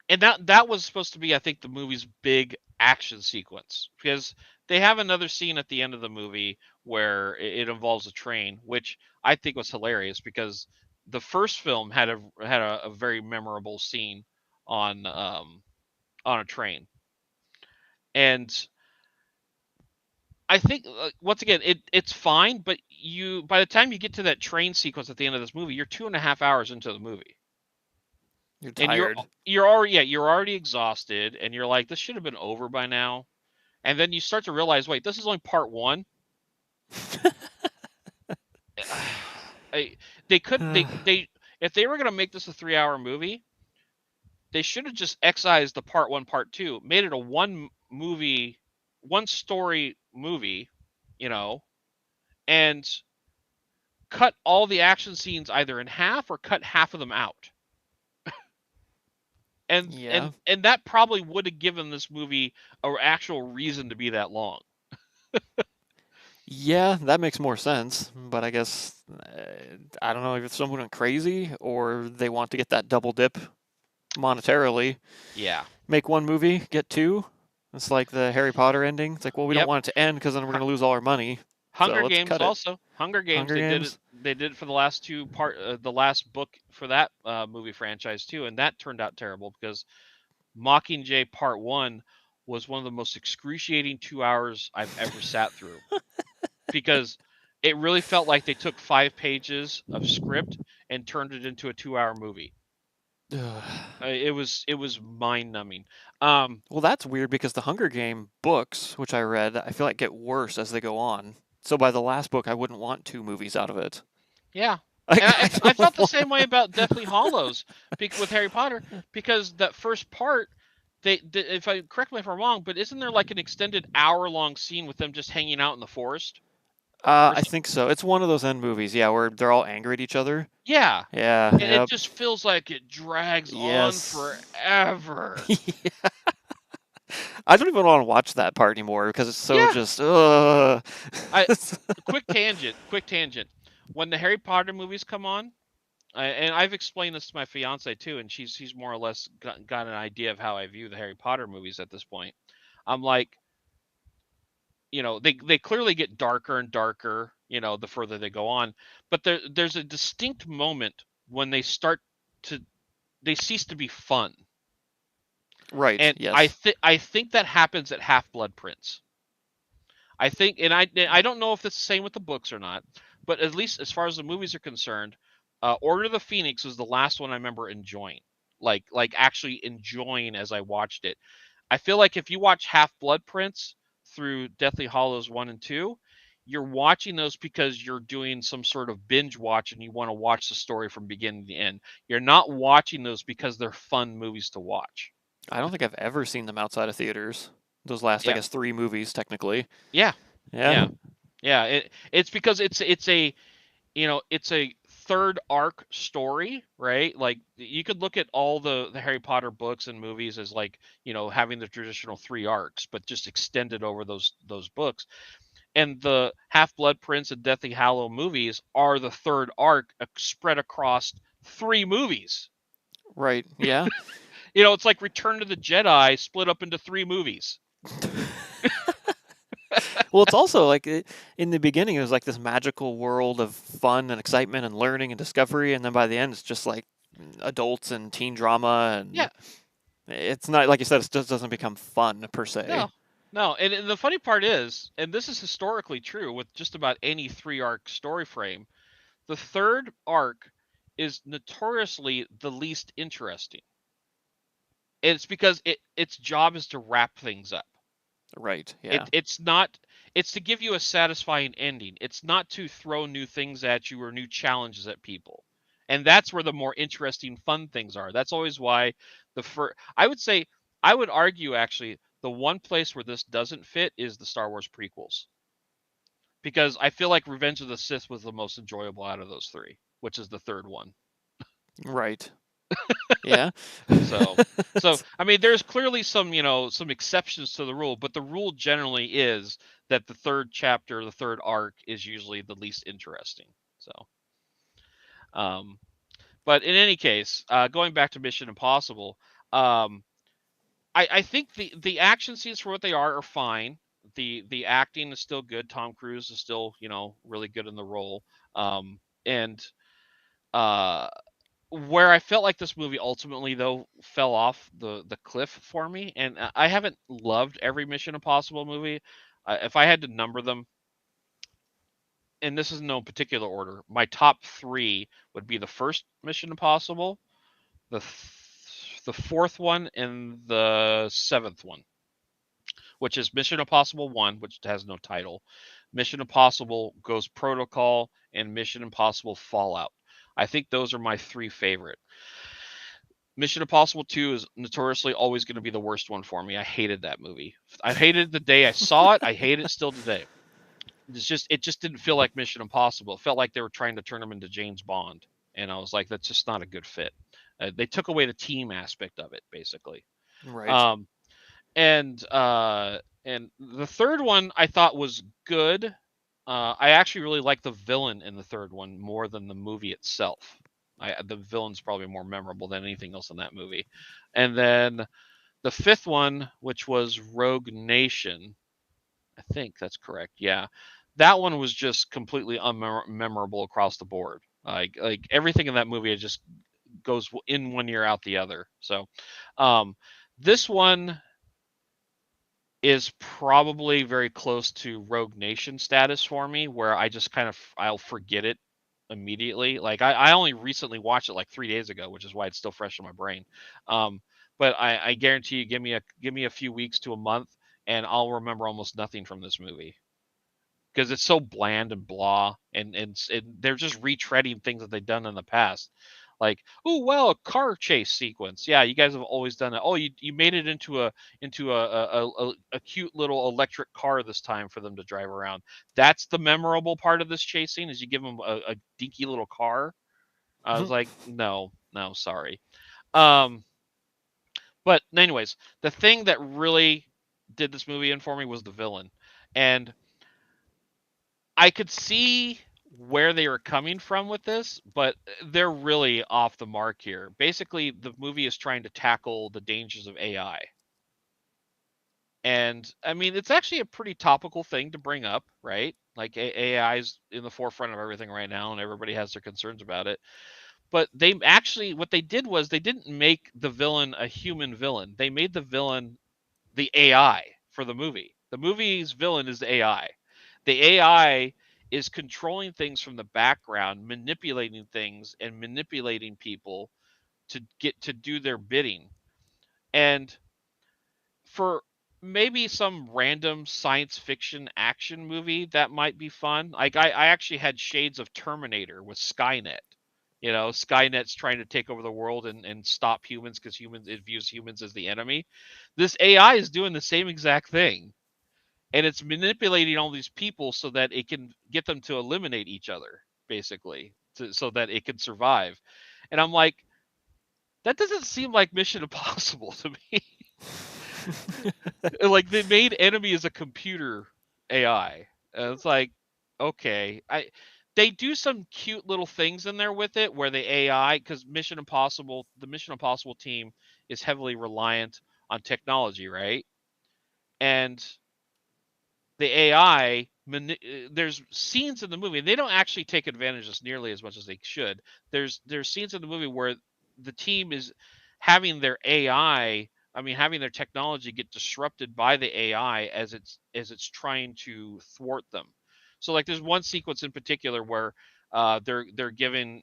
and that was supposed to be, I think, the movie's big action sequence because they have another scene at the end of the movie where it involves a train, which I think was hilarious because the first film had a very memorable scene on on a train, and I think once again it's fine, but you by the time you get to that train sequence at the end of this movie, you're 2.5 hours into the movie, you're and tired. you're already exhausted, and you're like, this should have been over by now. And then you start to realize, wait, this is only part one. I, they could they if they were gonna make this a 3 hour movie, they should have just excised the part one, part two, made it a one story movie, you know, and cut all the action scenes either in half or cut half of them out. And Yeah. that probably would have given this movie an actual reason to be that long. Yeah, that makes more sense. But I guess I don't know if someone went crazy or they want to get that double dip monetarily. Yeah. Make one movie, get two. It's like the Harry Potter ending. It's like, well, we don't Yep. want it to end because then we're going to lose all our money. So Hunger let's Games cut it. also. Hunger Games Hunger they did it Games. they did it for the last the last book for that movie franchise too, and that turned out terrible because Mockingjay Part 1 was one of the most excruciating 2 hours I've ever sat through because it really felt like they took 5 pages of script and turned it into a 2 hour movie. It was mind numbing. Well, that's weird because the Hunger Game books, which I read, I feel like get worse as they go on. So by the last book, I wouldn't want two movies out of it. Yeah. Like, And I I don't felt the want. same way about Deathly Hollows with Harry Potter because that first part, if I correct me if I'm wrong, but isn't there like an extended hour-long scene with them just hanging out in the forest or I something? think so. It's one of those end movies, yeah, where they're all angry at each other. Yeah, Yeah, and it yep. just feels like it drags on Yes. forever. I don't even want to watch that part anymore because it's so Yeah, just. I quick tangent. When the Harry Potter movies come on, and I've explained this to my fiance too, and she's more or less got an idea of how I view the Harry Potter movies at this point. I'm like, they clearly get darker and darker, the further they go on, but there's a distinct moment when they start to they cease to be fun. Right. And Yes. I think that happens at Half Blood Prince. I think, and I don't know if it's the same with the books or not, but at least as far as the movies are concerned, Order of the Phoenix was the last one I remember enjoying, like actually enjoying as I watched it. I feel like if you watch Half Blood Prince through Deathly Hollows 1 and 2, you're watching those because you're doing some sort of binge watch and you want to watch the story from beginning to end. You're not watching those because they're fun movies to watch. I don't think I've ever seen them outside of theaters. Those last, I Yeah. guess, 3 movies technically. Yeah. Yeah. Yeah. Yeah. It's because it's a it's a third arc story, right? Like you could look at all the Harry Potter books and movies as like, having the traditional 3 arcs, but just extended over those books. And the Half Blood Prince and Deathly Hallow movies are the third arc spread across 3 movies. Right. Yeah. It's like Return to the Jedi split up into 3 movies. Well, it's also like in the beginning, it was like this magical world of fun and excitement and learning and discovery, and then by the end, it's just like adults and teen drama, Yeah, and it's not like you said, it just doesn't become fun per se. no, no. And the funny part is, and this is historically true with just about any 3 arc story frame, the third arc is notoriously the least interesting. And it's because its job is to wrap things up. Right. It Yeah. it's not it's to give you a satisfying ending. It's not to throw new things at you or new challenges at people. And that's where the more interesting fun things are. That's always why the first I would say I would argue actually the one place where this doesn't fit is the Star Wars prequels. Because I feel like Revenge of the Sith was the most enjoyable out of those 3, which is the third one. Right. Yeah. So I mean, there's clearly some exceptions to the rule, but the rule generally is that the third chapter, the third arc, is usually the least interesting. So, um, but in any case, going back to Mission Impossible, um, I think the action scenes for what they are fine. The acting is still good. Tom Cruise is still really good in the role. And uh where I felt like this movie ultimately though fell off the cliff for me, and I haven't loved every Mission Impossible movie. If I had to number them, and this is in no particular order, my top 3 would be the first Mission Impossible, the fourth one, and the seventh one, which is Mission Impossible 1, which has no title, Mission Impossible Ghost Protocol, and Mission Impossible Fallout. I think those are my 3 favorite. Mission Impossible 2 is notoriously always going to be the worst one for me. I hated that movie. I hated it the day I saw it. I hate it still today. It just didn't feel like Mission Impossible. It felt like they were trying to turn him into James Bond, and I was like, that's just not a good fit. They took away the team aspect of it, basically. Right. Um, and the third one I thought was good. I actually really like the villain in the third one more than the movie itself. The villain's probably more memorable than anything else in that movie. And then the fifth one, which was Rogue Nation, I think that's correct. Yeah, that one was just completely unmemorable across the board. Like everything in that movie, it just goes in one ear out the other. So, um, this one is probably very close to Rogue Nation status for me, where I just kind of I'll forget it immediately. Like I only recently watched it like 3 days ago, which is why it's still fresh in my brain. Um, but I guarantee you, give me a few weeks to a month, and I'll remember almost nothing from this movie because it's so bland and blah, and they're just retreading things that they've done in the past. Like, oh well, a car chase sequence. Yeah, you guys have always done that. Oh, you made it into a cute little electric car this time for them to drive around. That's the memorable part of this chase scene is you give them a dinky little car. I was like, no, no, sorry. Um, but anyways, the thing that really did this movie in for me was the villain, and I could see where they were coming from with this, but they're really off the mark here. Basically, the movie is trying to tackle the dangers of AI. And I mean, it's actually a pretty topical thing to bring up, right? Like AI is in the forefront of everything right now, and everybody has their concerns about it. But they actually, what they did was they didn't make the villain a human villain. They made the villain the AI for the movie. The movie's villain is the AI. The AI is controlling things from the background, manipulating things and manipulating people to get to do their bidding. And for maybe some random science fiction action movie that might be fun. Like I actually had shades of Terminator with Skynet. You know, Skynet's trying to take over the world and stop humans because humans it views humans as the enemy. This AI is doing the same exact thing. And it's manipulating all these people so that it can get them to eliminate each other, basically, so that it can survive. And I'm like, that doesn't seem like Mission Impossible to me. Like they made enemy as a computer AI. And it's like, okay, they do some cute little things in there with it where the AI, because the Mission Impossible team is heavily reliant on technology, right? And the AI, there's scenes in the movie, and they don't actually take advantage of this nearly as much as they should. There's scenes in the movie where the team is having their AI, I mean, having their technology get disrupted by the AI as it's trying to thwart them. So like, there's one sequence in particular where they're giving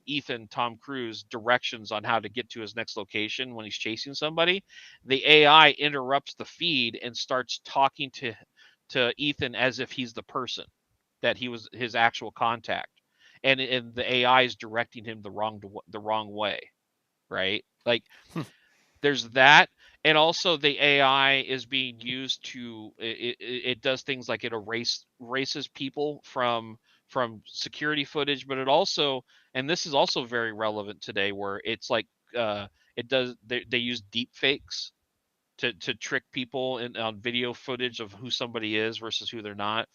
Tom Cruise directions on how to get to his next location when he's chasing somebody. The AI interrupts the feed and starts talking to Ethan as if he's the person that he was his actual contact, and the AI is directing him the wrong way, right? Like there's that, and also the AI is being used to it does things like it erases people from security footage, but it also, and this is also very relevant today, where it's like it does they use deep fakes to trick people on video footage of who somebody is versus who they're not.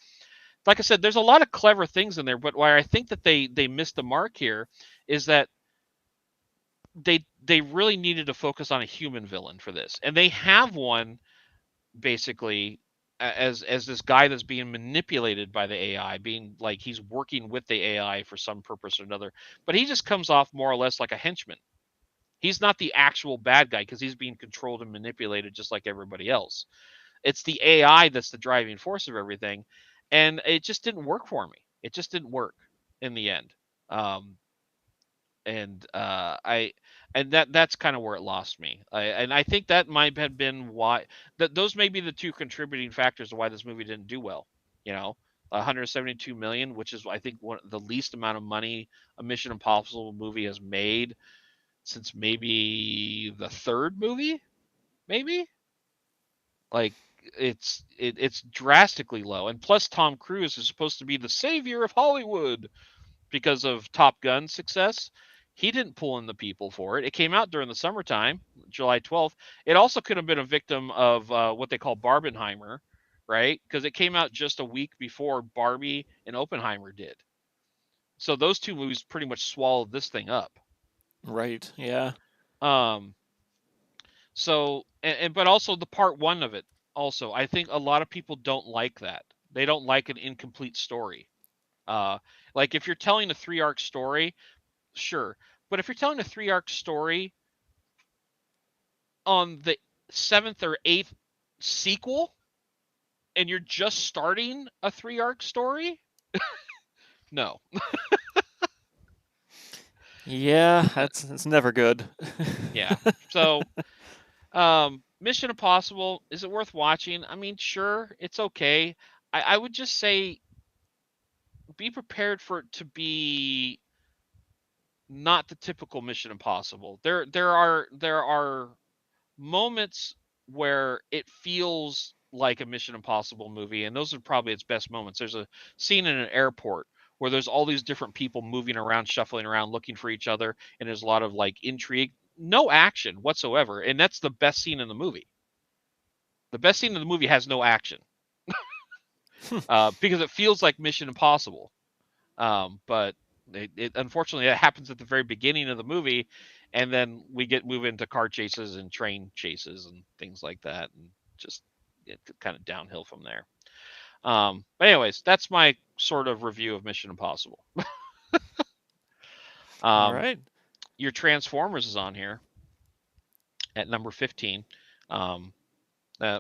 Like I said, there's a lot of clever things in there, but why I think that they missed the mark here is that they really needed to focus on a human villain for this, and they have one basically as this guy that's being manipulated by the AI, being like he's working with the AI for some purpose or another, but he just comes off more or less like a henchman. He's not the actual bad guy because he's being controlled and manipulated just like everybody else. It's the AI that's the driving force of everything, and it just didn't work for me. It just didn't work in the end. Um, and I and that's kind of where it lost me. And I think that might have been why that those may be the two contributing factors to why this movie didn't do well. You know, 172 million, which is I think one the least amount of money a Mission Impossible movie has made since maybe the third movie, maybe. Like it's drastically low, and plus Tom Cruise is supposed to be the savior of Hollywood because of Top Gun's success. He didn't pull in the people for it. It came out during the summertime, July 12th. It also could have been a victim of what they call Barbenheimer, right? Because it came out just a week before Barbie and Oppenheimer did. So those two movies pretty much swallowed this thing up. Right. Yeah. Um, So, and but also the part one of it. Also, I think a lot of people don't like that. They don't like an incomplete story. Uh, like if you're telling a three arc story, sure, but if you're telling a three arc story on the seventh or eighth sequel, and you're just starting a three arc story, no, Yeah. That's never good. yeah. So, Mission Impossible, is it worth watching? I mean, sure, it's okay. I would just say be prepared for it to be not the typical Mission Impossible. There are moments where it feels like a Mission Impossible movie, and those are probably its best moments. There's a scene in an airport where there's all these different people moving around, shuffling around, looking for each other, and there's a lot of like intrigue, no action whatsoever, and that's the best scene in the movie. The best scene in the movie has no action because it feels like Mission Impossible. But unfortunately that happens at the very beginning of the movie, and then we get move into car chases and train chases and things like that, and just it kind of downhill from there. But anyways, that's my sort of review of Mission Impossible. All um, right. Your Transformers is on here at number 15. Um,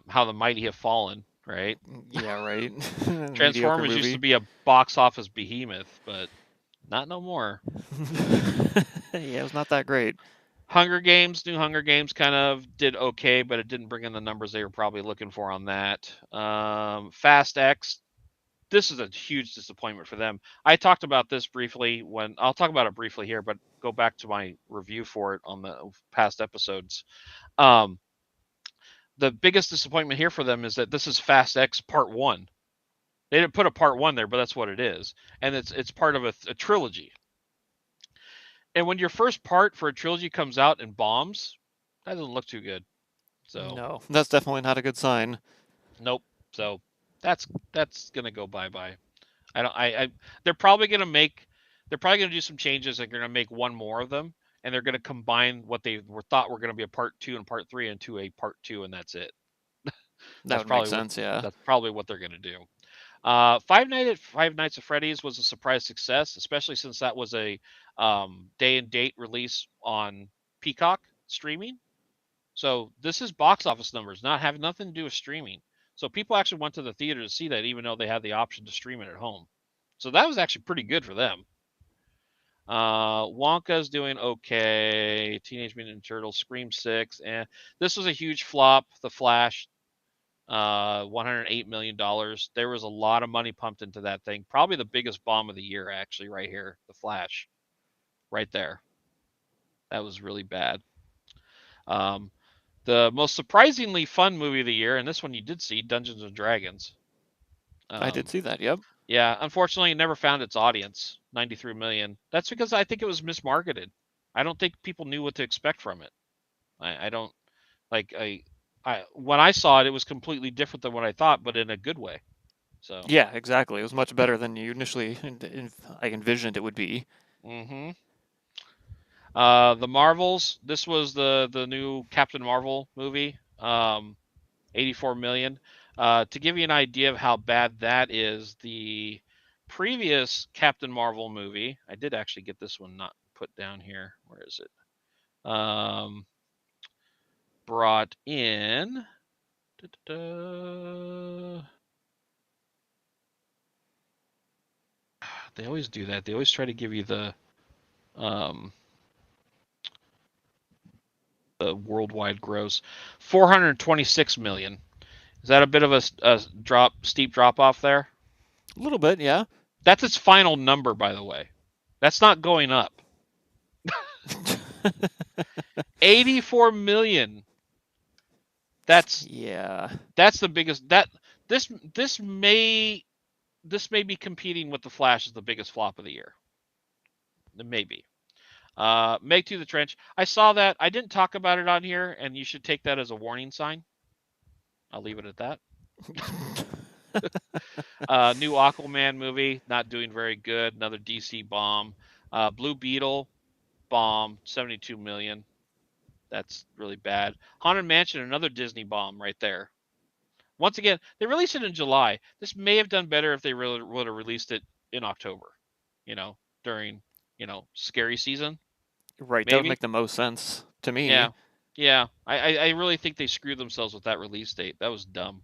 how the mighty have fallen, right? Yeah, right. Mediocre Transformers used to movie. be a box office behemoth, but not no more. Yeah, it was not that great. New Hunger Games kind of did okay, but it didn't bring in the numbers they were probably looking for on that. Fast X, this is a huge disappointment for them. I talked about this briefly when I'll talk about it briefly here, but go back to my review for it on the past episodes. Um, the biggest disappointment here for them is that this is Fast X Part One. They didn't put a Part One there, but that's what it is, and it's part of a trilogy. And when your first part for a trilogy comes out and bombs, that doesn't look too good. So No, that's definitely not a good sign. nope. So that's gonna go bye bye. I don't. I they're probably gonna make. They're probably gonna do some changes. They're gonna make one more of them, and they're gonna combine what they were thought were gonna be a part two and part three into a part two, and that's it. That That's would make probably what sense, yeah. they're gonna do. Five Nights at Freddy's was a surprise success, especially since that was a day and date release on Peacock streaming. So this is box office numbers, not having nothing to do with streaming. So people actually went to the theater to see that, even though they had the option to stream it at home. So that was actually pretty good for them. Wonka's doing okay. Teenage Mutant Ninja Turtles, Scream 6, and this was a huge flop. The Flash, $108 million. There was a lot of money pumped into that thing. Probably the biggest bomb of the year, actually, right here. The Flash, right there. That was really bad. Um, the most surprisingly fun movie of the year, and this one you did see, Dungeons and Dragons. I did Um, see that, yep. yeah, unfortunately, it never found its audience, 93 million. That's because I think it was mismarketed. I don't think people knew what to expect from it. I don't like I when I saw it, it was completely different than what I thought, but in a good way. So, Yeah, exactly. It was much better than you initially I envisioned it would be. mm-hmm. The Marvels. This was the new Captain Marvel movie. 84 million. To give you an idea of how bad that is, the previous Captain Marvel movie, I did actually get this one not put down here. Where is it? Brought in. They always do that. They always try to give you um, the worldwide gross. 426 million. Is that a bit of a steep drop off there? A little bit, yeah. That's its final number, by the way. That's not going up. 84 million. That's Yeah. that's the biggest that this this may this may be competing with the Flash as the biggest flop of the year. Maybe. Meg to the Trench. I saw that. I didn't talk about it on here, and you should take that as a warning sign. I'll leave it at that. New Aquaman movie, not doing very good. Another DC bomb. Blue Beetle bomb, 72 million. That's really bad. Haunted Mansion, another Disney bomb right there. Once again, they released it in July. This may have done better if they really would have released it in October. You know, during scary season, Right, that would maybe. make the most sense to me. Yeah, yeah. I really think they screwed themselves with that release date. That was dumb.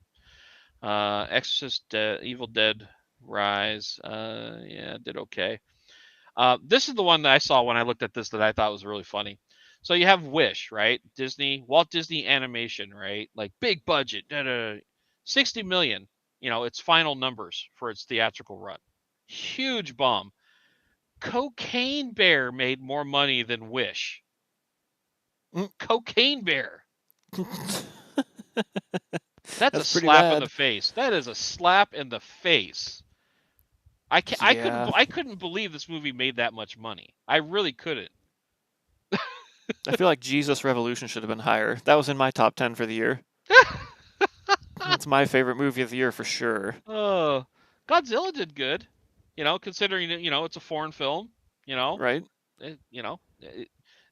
Exorcist, Evil Dead Rise. Yeah, did okay. This is the one that I saw when I looked at this that I thought was really funny. So you have Wish, right? Walt Disney Animation, right? Like big budget, 60 million. Its final numbers for its theatrical run. Huge bomb. Cocaine Bear made more money than Wish. Mm. Cocaine Bear. That's a That's pretty slap in the bad. face. That is a slap in the face. Yeah. I couldn't believe this movie made that much money. I really couldn't. I feel like Jesus Revolution should have been higher. That was in my top 10 for the year. That's my favorite movie of the year for sure. Oh, Godzilla did good. Considering it's a foreign film. You know, Right? it, you know, it,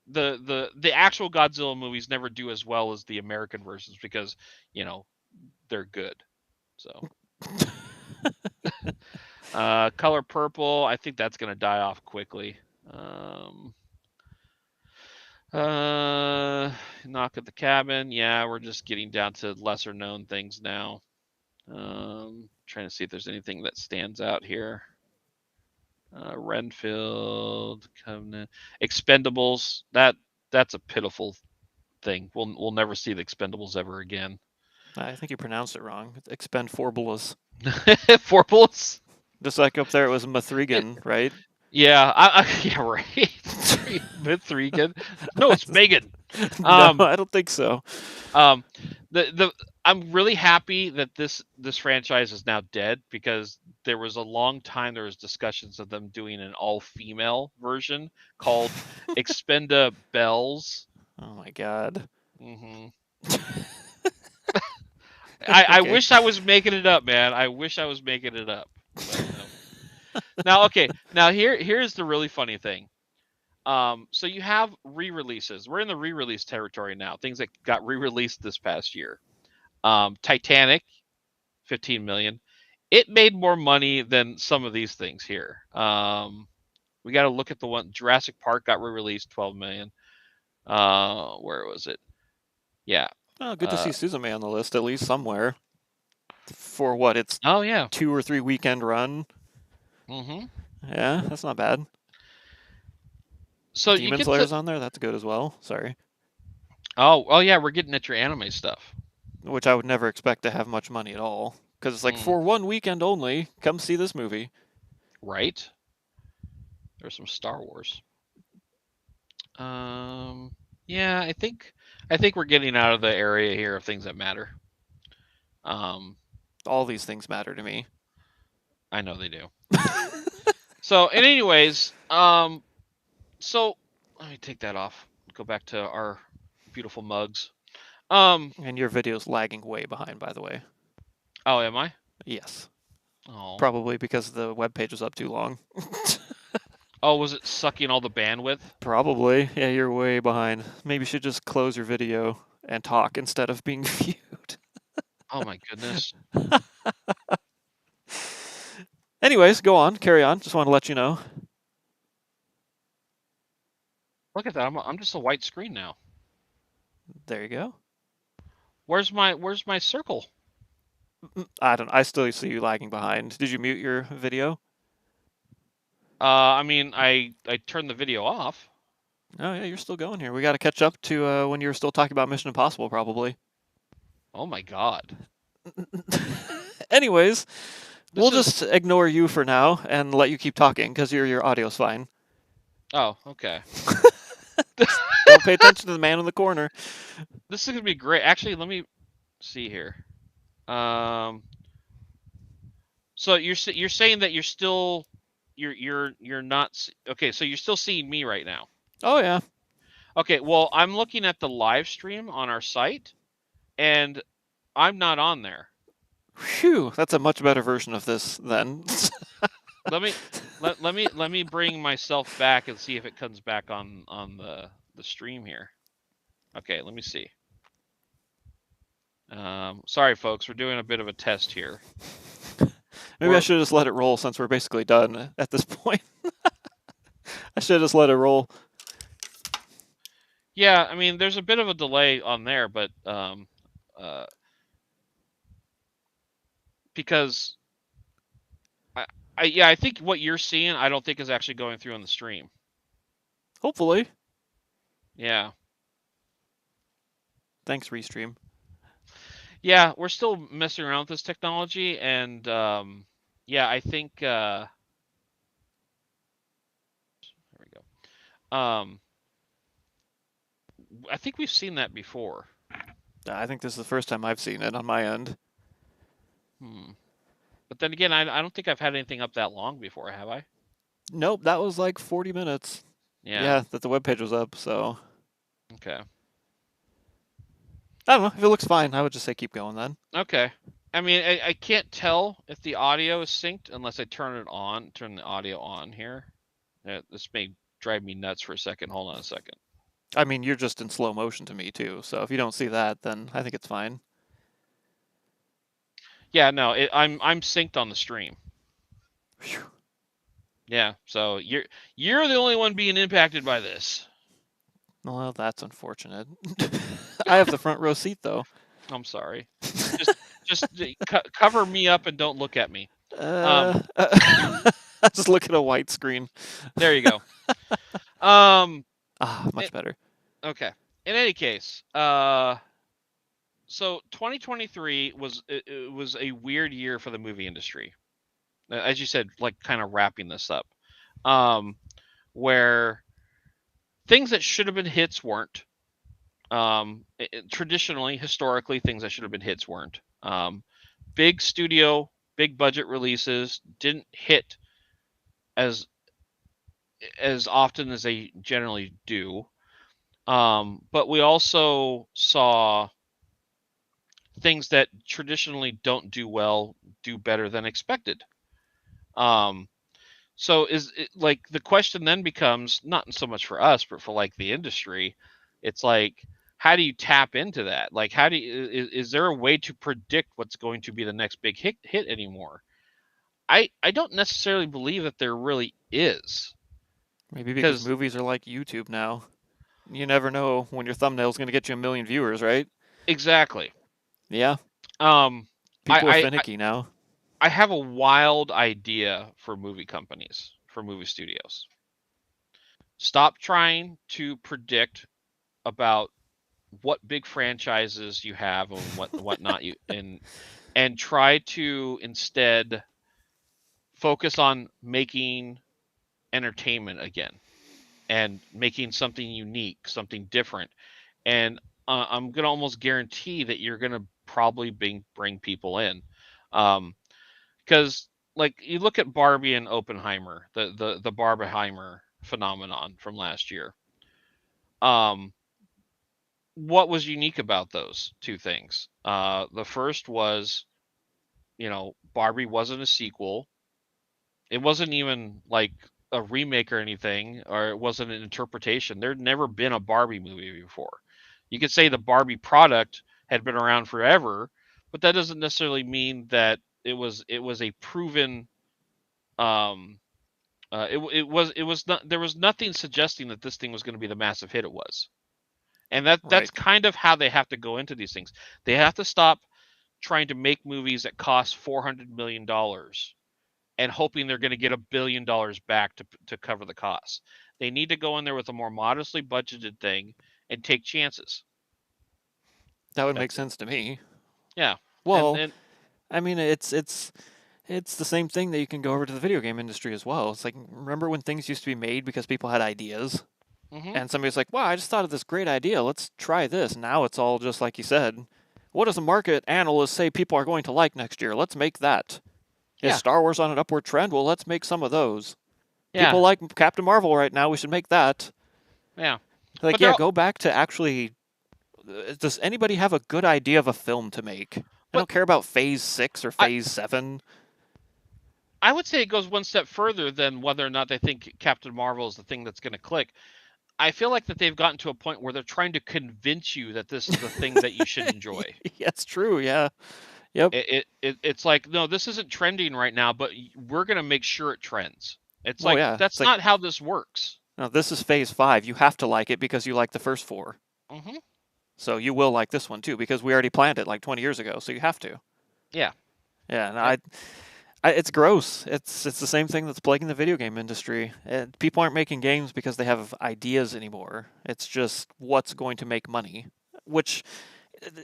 the actual Godzilla movies never do as well as the American versions because you know they're good. So, Color Purple, I think that's gonna die off quickly. Um, Knock at the Cabin. Yeah, we're just getting down to lesser known things now. Trying to see if there's anything that stands out here. Renfield, Covenant, Expendables. That's a pitiful thing. We'll never see the Expendables ever again. I think you pronounced it wrong. Expend 4 bullets. 4 bullets. Just like up there, it was Mithrigan, right? Yeah, yeah, right. Mithrigan. No, it's Megan. No, Um, I don't think so. um, the I'm really happy that this franchise is now dead because there was a long time there was discussions of them doing an all female version called Expenda Bells. Oh my god. Hmm. I Okay. wish I was making it up, man. I wish I was making it up, but no. Now, okay. Now here's the really funny thing. So you have re-releases. We're in the re-release territory now. Things that got re-released this past year. Titanic, 15 million. It made more money than some of these things here. We got to look at the one Jurassic Park got re-released, 12 million. Where was it? Yeah. Oh, good to see Suzume on the list at least somewhere. For what? It's Oh yeah. 2 or 3 weekend run. Mm-hmm. Yeah, that's not bad. So you Demon get to Slayer's on there. That's good as well. Sorry. oh yeah, we're getting at your anime stuff. Which I would never expect to have much money at all. Because it's like, for one weekend only, come see this movie. Right. There's some Star Wars. Yeah, I think we're getting out of the area here of things that matter. Um, All these things matter to me. I know they do. So, and anyways, so let me take that off. Go back to our beautiful mugs. And your video's lagging way behind, by the way. Oh, am I? Yes. Oh. Probably because the web page was up too long. Oh, was it sucking all the bandwidth? Probably. Yeah, you're way behind. Maybe you should just close your video and talk instead of being viewed. Oh my goodness. Anyways, go on. Carry on. Just want to let you know. Look at that. I'm just a white screen now. There you go. Where's my circle? I still see you lagging behind. Did you mute your video? I mean, I turned the video off. Oh yeah, you're still going here. We got to catch up to when you were still talking about Mission Impossible, probably. Oh my god. Anyways, we'll This just ignore you for now and let you keep talking because your audio's fine. Oh, okay. Don't pay attention to the man in the corner. This is gonna be great. Actually, let me see here. So you're saying that you're not okay. So you're still seeing me right now. Oh yeah. Okay. Well, I'm looking at the live stream on our site, and I'm not on there. Phew, that's a much better version of this then. Let me bring myself back and see if it comes back on the stream here. Okay, let me see. Sorry, folks, we're doing a bit of a test here. Maybe I should just let it roll since we're basically done at this point. I should just let it roll. Yeah, I mean, there's a bit of a delay on there, but because I think what you're seeing, I don't think is actually going through on the stream. Hopefully. Yeah. Thanks, Restream. Yeah, we're still messing around with this technology, and yeah, I think there we go. I think we've seen that before. I think this is the first time I've seen it on my end. But then again, I don't think I've had anything up that long before, have I? Nope, that was like 40 minutes. Yeah, that the webpage was up, so. Okay. I don't know. If it looks fine, I would just say keep going then. Okay. I mean, I can't tell if the audio is synced unless I turn the audio on here. This may drive me nuts for a second. Hold on a second. I mean, you're just in slow motion to me too, so if you don't see that, then I think it's fine. Yeah, no, I'm synced on the stream. Whew. Yeah, so you're the only one being impacted by this. Well, that's unfortunate. I have the front row seat though. I'm sorry. Just cover me up and don't look at me. Um, Uh, just look at a white screen. there you go. Um, Ah, it, much better. okay. In any case, so 2023 it was a weird year for the movie industry. As you said, like kind of wrapping this up, um, where things that should have been hits weren't. Traditionally, historically, things that should have been hits weren't. Big studio, big budget releases didn't hit as often as they generally do. But we also saw things that traditionally don't do well do better than expected. Um, so is it, like the question then becomes not so much for us, but for like the industry. It's like how do you tap into that? Like how do you, is there a way to predict what's going to be the next big hit anymore? I don't necessarily believe that there really is Maybe because because movies are like YouTube now. You never know when your thumbnail's going to get you a million viewers, right? exactly. Yeah, Um, people are I, finicky now. I have a wild idea for movie companies, for movie studios. Stop trying to predict about what big franchises you have and what not you and try to instead focus on making entertainment again and making something unique, something different. And I'm gonna almost guarantee that you're gonna probably bring people in. Um, because like you look at Barbie and Oppenheimer, the Barbenheimer phenomenon from last year. Um, what was unique about those two things? The first was, Barbie wasn't a sequel. It wasn't even like a remake or anything, or it wasn't an interpretation. There'd never been a Barbie movie before. You could say the Barbie product had been around forever, but that doesn't necessarily mean that it was a proven um it was not there was nothing suggesting that this thing was going to be the massive hit it was. And that's Right. kind of how they have to go into these things. They have to stop trying to make movies that cost $400 million and hoping they're going to get $1 billion back to cover the costs. They need to go in there with a more modestly budgeted thing and take chances. That would make That's it. sense to me. Yeah. and Well, and I mean, it's the same thing that you can go over to the video game industry as well. It's like remember when things used to be made because people had ideas, mhm. and somebody's like, "Wow, I just thought of this great idea. Let's try this." Now it's all just like you said. What does the market analysts say people are going to like next year? Let's make that. Is Yeah. Star Wars on an upward trend? Well, let's make some of those. People Yeah. like Captain Marvel right now. We should make that. Yeah. Like, But yeah, they're go back to actually. Does anybody have a good idea of a film to make? I but don't care about Phase 6 or I Phase 7. I would say it goes one step further than whether or not they think Captain Marvel is the thing that's going to click. I feel like that they've gotten to a point where they're trying to convince you that this is the thing that you should enjoy. That's true, yeah. Yep. It's like, no, this isn't trending right now, but we're gonna make sure it trends. It's Well, like yeah. It's that's like, not how this works. no, this is Phase 5. You have to like it because you like the first four. Hmm. So you will like this one too because we already planned it like 20 years ago, so you have to. Yeah. Yeah, and And it's gross. It's the same thing that's plaguing the video game industry. People aren't making games because they have ideas anymore. It's just what's going to make money, which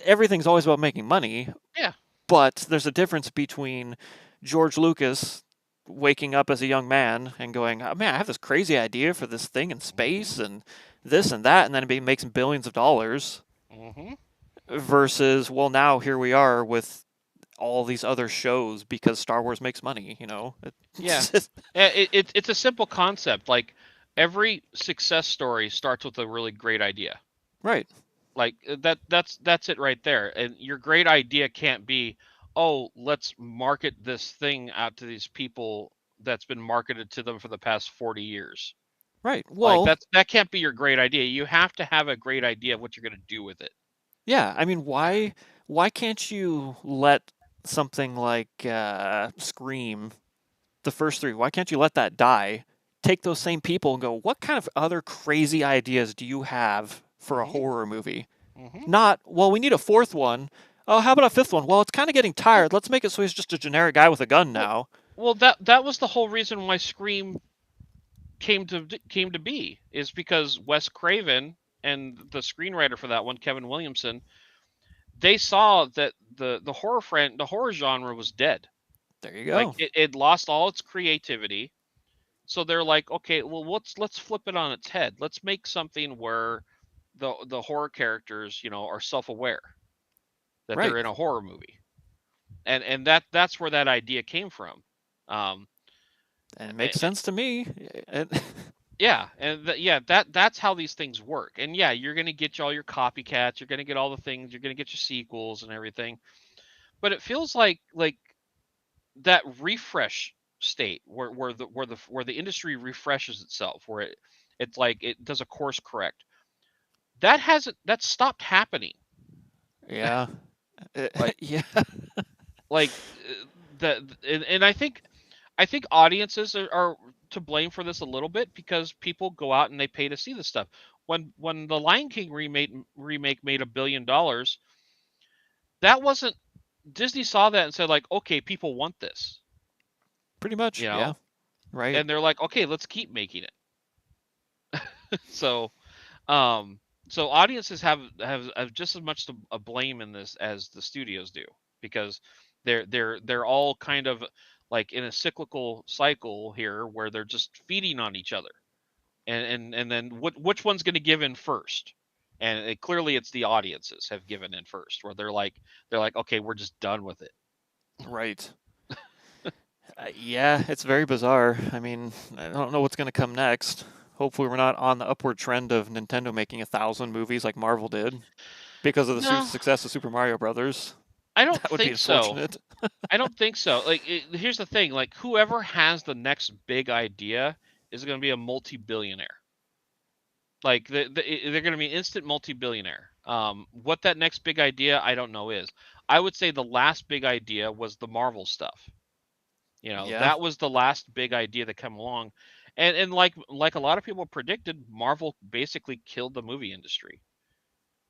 everything's always about making money, yeah. but there's a difference between George Lucas waking up as a young man and going, oh, man, I have this crazy idea for this thing in Hmm. space and this and that, and then it makes billions of dollars Hmm. versus, well, now here we are with all these other shows because Star Wars makes money, you know? Yeah. It's just, It's a simple concept. Like every success story starts with a really great idea. right, Like that's it right there. And your great idea can't be, oh, let's market this thing out to these people that's been marketed to them for the past 40 years. right. Like Well, that can't be your great idea. You have to have a great idea of what you're going to do with it. yeah, I mean, why can't you let something like Scream, the first three, why can't you let that die take those same people and go, what kind of other crazy ideas do you have for a Mm-hmm. horror movie? Mm-hmm. Not, well, we need a fourth one. Oh, how about a fifth one? Well, it's kind of getting Well, tired. Let's make it so he's just a generic guy with a gun well, now. well, that was the whole reason why Scream came to be, is because Wes Craven and the screenwriter for that one, Kevin Williamson, they saw that the horror genre was dead. There you Like go. it lost all its creativity. So they're like, okay, well, let's flip it on its head. Let's make something where the horror characters, are self-aware that they're Right. in a horror movie, and that's where that idea came from. Um, And it a- makes sense to me. yeah, and yeah, that's how these things work. And yeah, you're gonna get all your copycats, you're gonna get all the things, you're gonna get your sequels and everything. But it feels like that refresh state where the industry refreshes itself, where it's like it does a course correct. That stopped happening. Yeah. Like Yeah. like and I think audiences are to blame for this a little bit, because people go out and they pay to see this stuff. When the Lion King remake made $1 billion, that wasn't Disney saw that and said, like, okay, people want this, Pretty you much. Yeah. know, Right. and they're like, okay, let's keep making it. So um so audiences have just as much a blame in this as the studios do, because they're all kind of like in a cyclical cycle here, where they're just feeding on each other, and then which one's going to give in first. And clearly it's the audiences have given in first, where they're like, okay, we're just done with it. Right. Yeah, it's very bizarre. I mean, I don't know what's going to come next. Hopefully, we're not on the upward trend of Nintendo making 1,000 movies like Marvel did because of the No, success of Super Mario Brothers. I don't That would be think so. unfortunate. I don't think so. Like, here's the thing: like, whoever has the next big idea is going to be a multi-billionaire. Like, they're going to be an instant multi-billionaire. What that next big idea, I don't know, is. I would say the last big idea was the Marvel stuff. Yeah. That was the last big idea that came along, and like a lot of people predicted, Marvel basically killed the movie industry.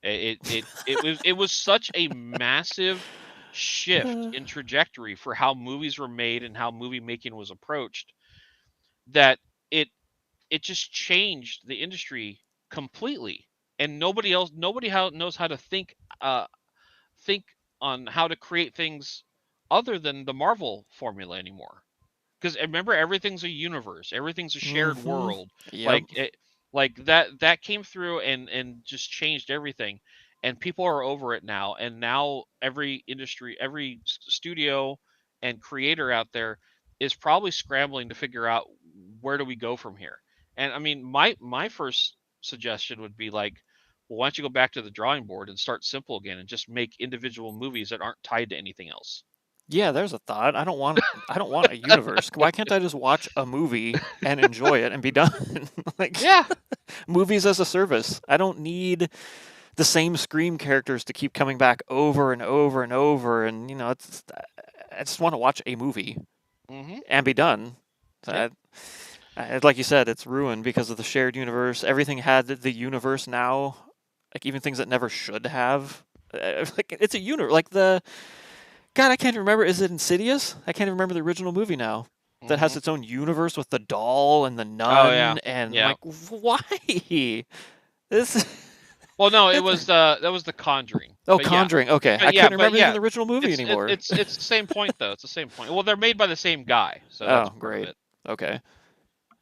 It was such a massive shift in trajectory for how movies were made and how movie making was approached, that it it just changed the industry completely. And nobody knows how to think on how to create things other than the Marvel formula anymore. Because remember, everything's a universe, everything's a shared Mm-hmm. world. Yep. Like that came through and just changed everything. And people are over it now, and now every industry, every studio and creator out there is probably scrambling to figure out, where do we go from here. And I mean, my first suggestion would be like, well, why don't you go back to the drawing board and start simple again, and just make individual movies that aren't tied to anything else. Yeah, there's a thought. I don't want a universe. Why can't I just watch a movie and enjoy it and be done? Like Yeah. movies as a service. I don't need the same Scream characters to keep coming back over and over and over. And it's I just want to watch a movie Mm-hmm. and be done. Yeah. Like you said, it's ruined because of the shared universe. Everything had the universe now, like even things that never should have. Like it's a universe. Like the God, I can't remember. Is it Insidious? I can't even remember the original movie now. That has Mm-hmm. its own universe with the doll and the Oh yeah. nun, and I'm Yeah. like, why? This. Well, no, it It's was the Conjuring. Oh, But yeah, Conjuring. Okay, I but yeah, couldn't but remember even yeah, the original movie anymore. it's the same point though. It's the same point. Well, they're made by the same guy, so that's Oh, part of great. it. Okay.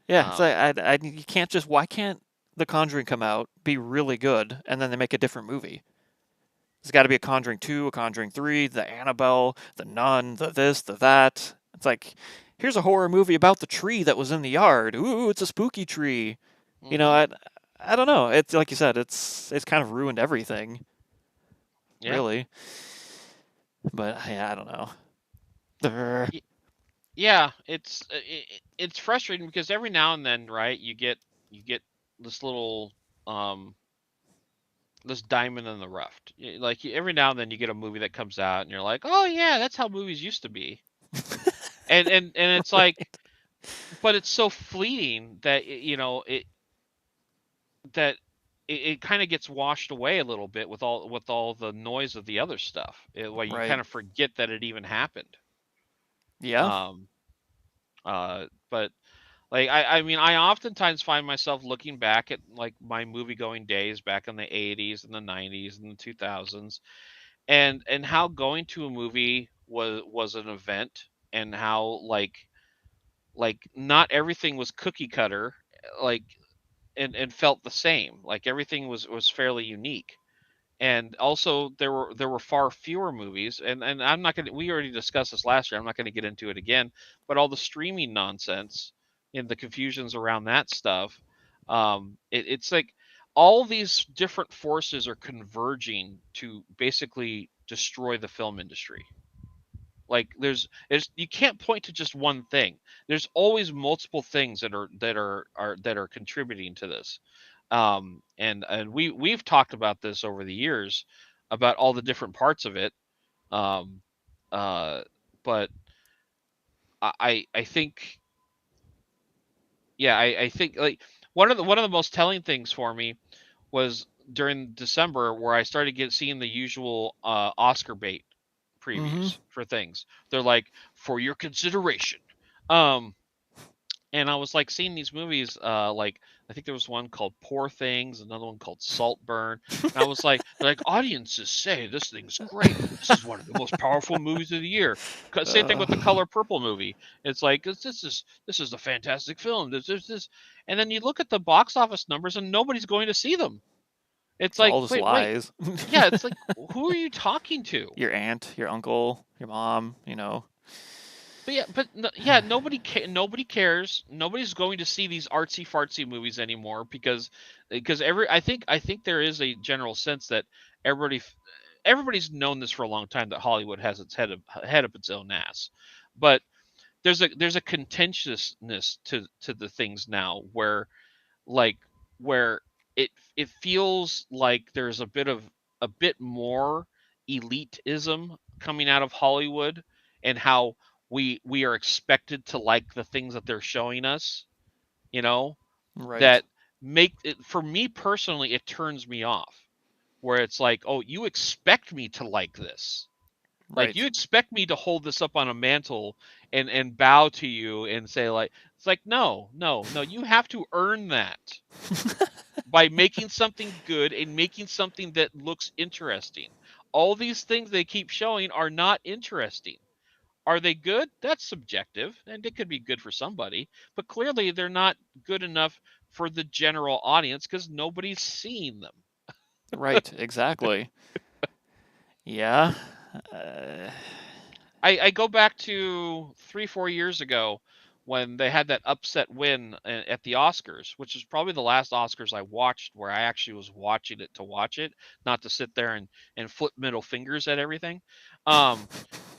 Yeah, it's Um, like you can't just. Why can't The Conjuring come out, be really good, and then they make a different movie? There's got to be a Conjuring 2, a Conjuring 3, the Annabelle, the Nun, the this, the that. It's like, here's a horror movie about the tree that was in the yard. Ooh, it's a spooky tree. You know, hmm I don't know. It's like you said, it's kind of ruined everything, Yeah. really. But yeah, I don't know. Brr. Yeah, it's frustrating, because every now and then, right, you get this little um this diamond in the rough. Like, every now and then you get a movie that comes out and you're like, "Oh yeah, that's how movies used to be." And it's like, Right. but it's so fleeting that that it kind of gets washed away a little bit with all the noise of the other stuff. Where you Right. kind of forget that it even happened. Yeah. Um, but like I mean, I oftentimes find myself looking back at like my movie going days back in the 80s and the 90s and the 2000s, and how going to a movie was an event, and how like not everything was cookie cutter, like and felt the same. Like everything was fairly unique. And also there were far fewer movies, and I'm not going to, we already discussed this last year, I'm not going to get into it again, but all the streaming nonsense and the confusions around that stuff, it's like all these different forces are converging to basically destroy the film industry. Like there's you can't point to just one thing. There's always multiple things that are contributing to this. And we've talked about this over the years about all the different parts of it. Um, uh, but I think, yeah, I think like one of the most telling things for me was during December, where I started seeing the usual Oscar bait Mm-hmm. previews for things. They're like, for your consideration. Um, and I was like seeing these movies, like I think there was one called Poor Things, another one called Saltburn, and I was like, they're like, audiences say this thing's great. This is one of the most powerful movies of the year. Same thing Uh, with the Color Purple movie. It's like this is a fantastic film. This, and then you look at the box office numbers, and nobody's going to see them. It's it's like, all just wait, lies. yeah. It's like, who are you talking to? Your aunt, your uncle, your mom, you know. But yeah, but yeah, nobody cares. Nobody's going to see these artsy fartsy movies anymore because I think there is a general sense that everybody everybody's known this for a long time, that Hollywood has its head up its own ass. But there's a contentiousness to the things now, like where it feels like there's a bit more elitism coming out of Hollywood, and how we are expected to like the things that they're showing us, you know, Right. that make it, for me personally, it turns me off, where it's like, oh, you expect me to like this. Like you Right. expect me to hold this up on a mantle and bow to you and say, like, it's like, no, no, no, you have to earn that by making something good and making something that looks interesting. All these things they keep showing are not interesting. Are they good? That's subjective, and it could be good for somebody, but clearly they're not good enough for the general audience because nobody's seeing them. Right. Exactly. Yeah. Uh, I go back to 3 4 years ago when they had that upset win at the Oscars, which is probably the last Oscars I watched where I actually was watching it to watch it, not to sit there and flip middle fingers at everything. Um,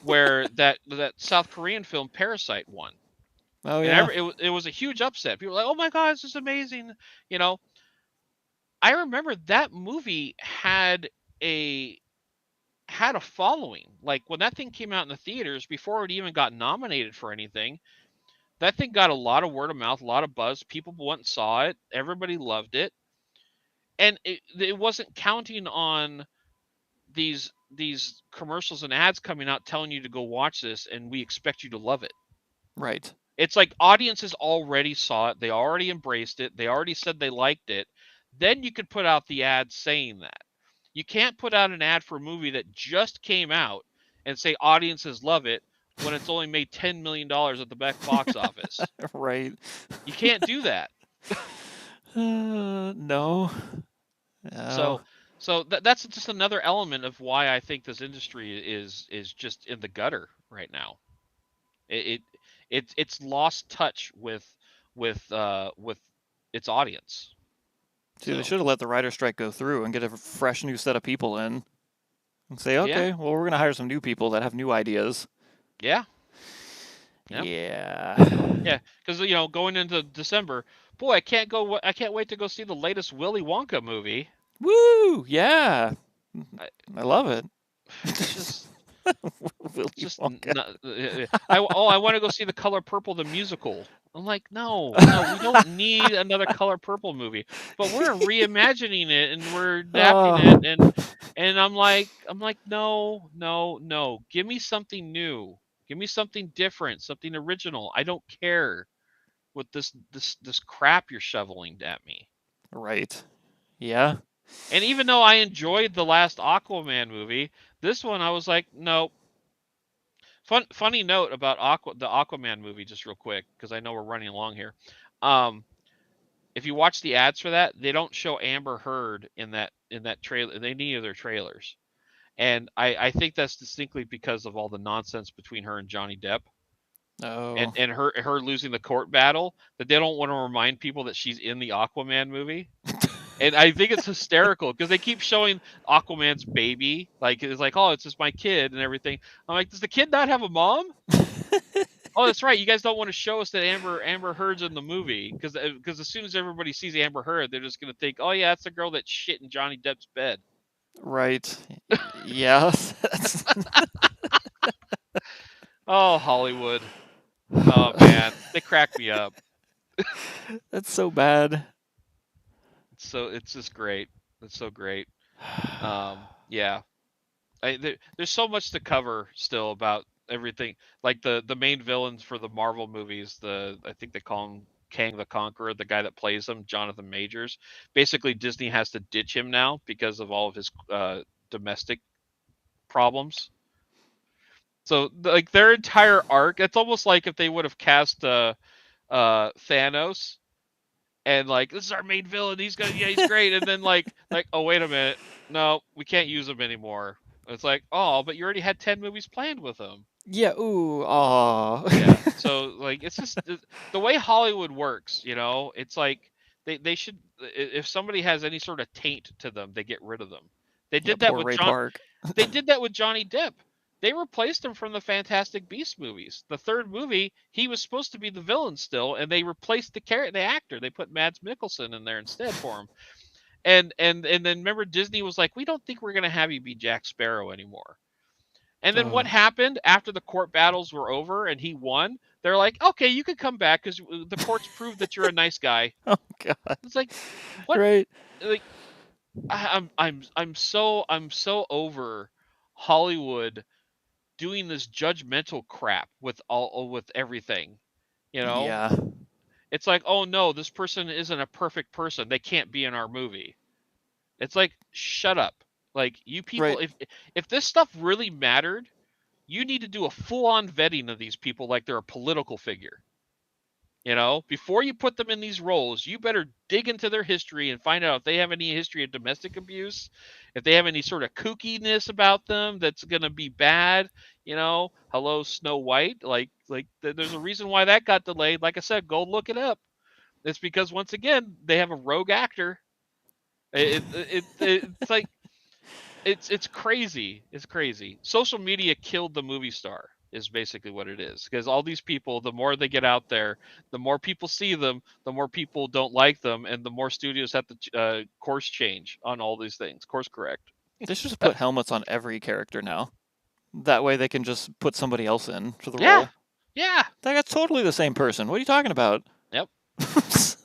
where that South Korean film Parasite won, oh and yeah. it was a huge upset. People were like, "Oh my God, this is amazing!" You know, I remember that movie a had a following. Like when that thing came out in the theaters, before it even got nominated for anything, that thing got a lot of word of mouth, a lot of buzz. People went and saw it. Everybody loved it, and it wasn't counting on these commercials and ads coming out telling you to go watch this, and we expect you to love it. Right. It's like audiences already saw it, they already embraced it, they already said they liked it. Then you could put out the ad saying that. You can't put out an ad for a movie that just came out and say audiences love it when it's only made $10 million at the box office. Right. You can't do that. No. No. So that's just another element of why I think this industry is just in the gutter right now. It, it's lost touch with its audience. See, they So should have let the writer strike go through and get a fresh new set of people in and say, yeah, okay, well, we're gonna hire some new people that have new ideas. yeah, yeah, Yeah. yeah. Because going into December, boy, I can't wait to go see the latest Willy Wonka movie. Woo! Yeah. I, I love it. it's just. Willy Just Wonka. I want to go see The Color Purple the musical. I'm like, no, we don't need another Color Purple movie, but we're reimagining it and we're adapting it, Oh, and I'm like, no, no, no, give me something new, give me something different, something original. I don't care what this crap you're shoveling at me. right. Yeah. And even though I enjoyed the last Aquaman movie, this one I was like, nope. Funny note about the Aquaman movie, just real quick, because I know we're running along here. Um, if you watch the ads for that, they don't show Amber Heard in that trailer, in any of their trailers, and I think that's distinctly because of all the nonsense between her and Johnny Depp, and Oh, and her losing the court battle, that they don't want to remind people that she's in the Aquaman movie. And I think it's hysterical because they keep showing Aquaman's baby, like it's like, oh, it's just my kid and everything. I'm like, does the kid not have a mom? Oh, that's right. You guys don't want to show us that Amber Heard's in the movie because as soon as everybody sees Amber Heard, they're just gonna think, oh yeah, that's the girl that shit in Johnny Depp's bed. right. Yeah. Oh, Hollywood. Oh man, they crack me up. That's so bad. It's just great. It's so great. Yeah. There's so much to cover still about everything. Like the main villains for the Marvel movies, I think they call him Kang the Conqueror, the guy that plays him, Jonathan Majors. Basically, Disney has to ditch him now because of all of his domestic problems. So like their entire arc, it's almost like if they would have cast Thanos and like, this is our main villain, he's great, and then like, oh wait a minute, no, we can't use him anymore. It's like, oh, but you already had 10 movies planned with him. Yeah. Ooh. Aw. Yeah, so like, it's just the way Hollywood works, it's like they should, if somebody has any sort of taint to them, they get rid of them. They Yeah. did that Poor with Ray Park. Johnny Depp. They replaced him from the Fantastic Beasts movies. The third movie, he was supposed to be the villain still, and they replaced the actor. They put Mads Mikkelsen in there instead for him. And then remember, Disney was like, we don't think we're gonna have you be Jack Sparrow anymore. And then what Oh. happened after the court battles were over and he won? They're like, okay, you can come back because the courts proved that you're a nice guy. Oh God. It's like, what? Right. Like, I'm so over Hollywood doing this judgmental crap with everything. You know, Yeah. it's like, oh no, this person isn't a perfect person. They can't be in our movie. It's like, shut up. Like, you people, Right. if this stuff really mattered, you need to do a full-on vetting of these people like they're a political figure. Before you put them in these roles, you better dig into their history and find out if they have any history of domestic abuse, if they have any sort of kookiness about them that's going to be bad. Hello, Snow White. Like there's a reason why that got delayed. Like I said, go look it up. It's because, once again, they have a rogue actor. It's like, it's crazy. It's crazy. Social media killed the movie star, is basically what it is. Because all these people, the more they get out there, the more people see them, the more people don't like them, and the more studios have to course change on all these things. Course correct. They should just put helmets on every character now. That way they can just put somebody else in for the Yeah. role. Yeah. That's totally the same person. What are you talking about? Yep.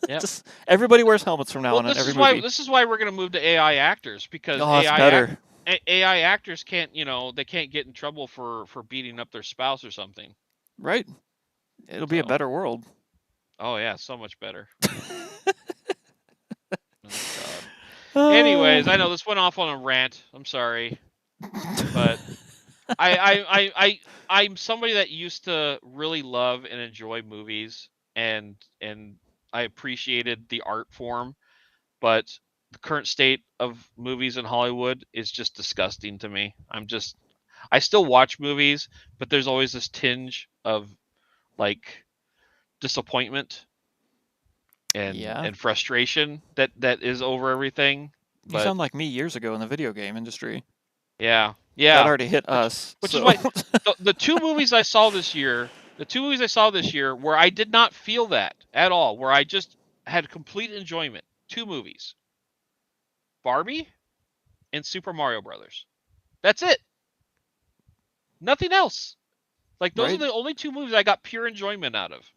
Yep. Just everybody wears helmets from now Well, on in this every is why movie. this is why we're going to move to AI actors, because Oh, it's better. AI actors can't, they can't get in trouble for beating up their spouse or something. Right. It'll be a So, better world. oh yeah, so much better. Oh God. Oh. Anyways, I know this went off on a rant. I'm sorry, but I'm somebody that used to really love and enjoy movies, and I appreciated the art form, but the current state of movies in Hollywood is just disgusting to me. I still watch movies, but there's always this tinge of like disappointment and Yeah. and frustration that is over everything. You But sound like me years ago in the video game industry. yeah, That yeah. already hit Which us. which is So why the two movies I saw this year, where I did not feel that at all, where I just had complete enjoyment. Two movies: Barbie and Super Mario Brothers. That's it. Nothing else. Like those are Right? the only two movies I got pure enjoyment out of.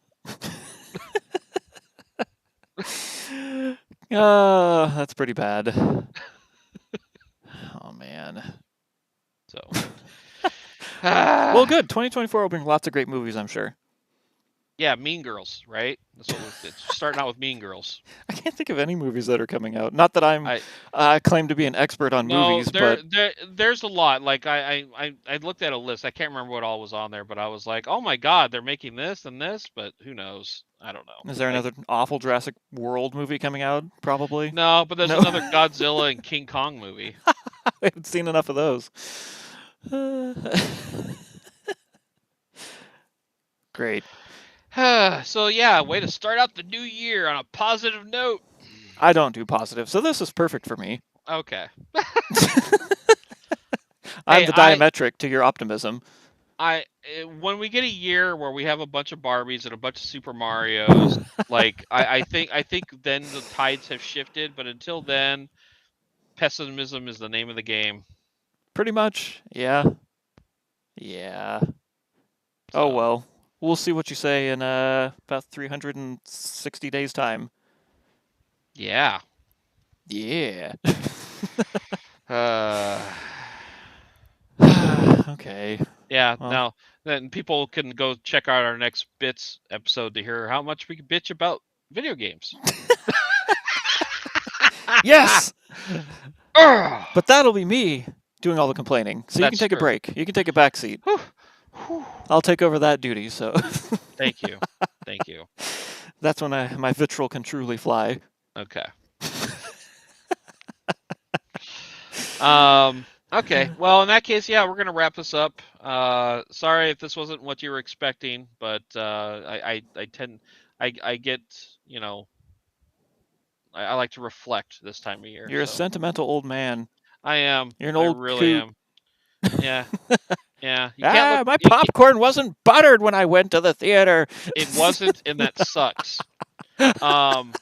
That's pretty bad. Oh man. So, Well, good. 2024 will bring lots of great movies, I'm sure. yeah, Mean Girls, right? That's what it's starting out with Mean Girls. I can't think of any movies that are coming out. Not that I I claim to be an expert on No, movies, but there's a lot. Like I looked at a list. I can't remember what all was on there, but I was like, oh my god, they're making this and this, but who knows? I don't know. is there Like another awful Jurassic World movie coming out? Probably. no, but there's No, another Godzilla and King Kong movie. I haven't seen enough of those. Great. So yeah, way to start out the new year on a positive note. I don't do positive, so this is perfect for me. Okay. I'm Hey, the diametric to your optimism. when we get a year where we have a bunch of Barbies and a bunch of Super Mario's, like I think then the tides have shifted, but until then, pessimism is the name of the game. Pretty much. Yeah. Yeah. Oh So well. We'll see what you say in about 360 days time. yeah. Yeah. Uh, Okay. yeah. Well, Now then, people can go check out our next bits episode to hear how much we can bitch about video games. yes. Ugh, But that'll be me doing all the complaining. So you can that's take a true. break. You can take a back seat. Whew, whew. I'll take over that duty. So Thank you. Thank you. that's when my vitriol can truly fly. Okay. Okay. Well, in that case, yeah, we're gonna wrap this up. Sorry if this wasn't what you were expecting, but I tend I get you know I like to reflect this time of year. You're a So sentimental old man. I am. You're an I old really coot. am. Yeah. Yeah. You can't look. My popcorn wasn't buttered when I went to the theater. It wasn't, and that sucks. Um.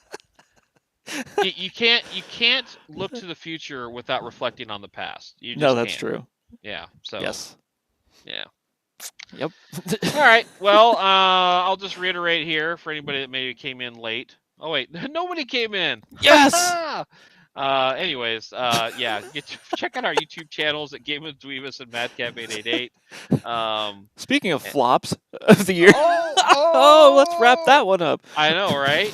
You can't look to the future without reflecting on the past. You No, just that's can't. true. Yeah. So Yes. yeah. Yep. All right. Well, I'll just reiterate here for anybody that maybe came in late. Oh wait, nobody came in. yes. Anyways, yeah, check out our YouTube channels at Game of Dweavis and Madcap888. Speaking of Eh, flops of the year, oh, oh, let's wrap oh! that one up. I know, right?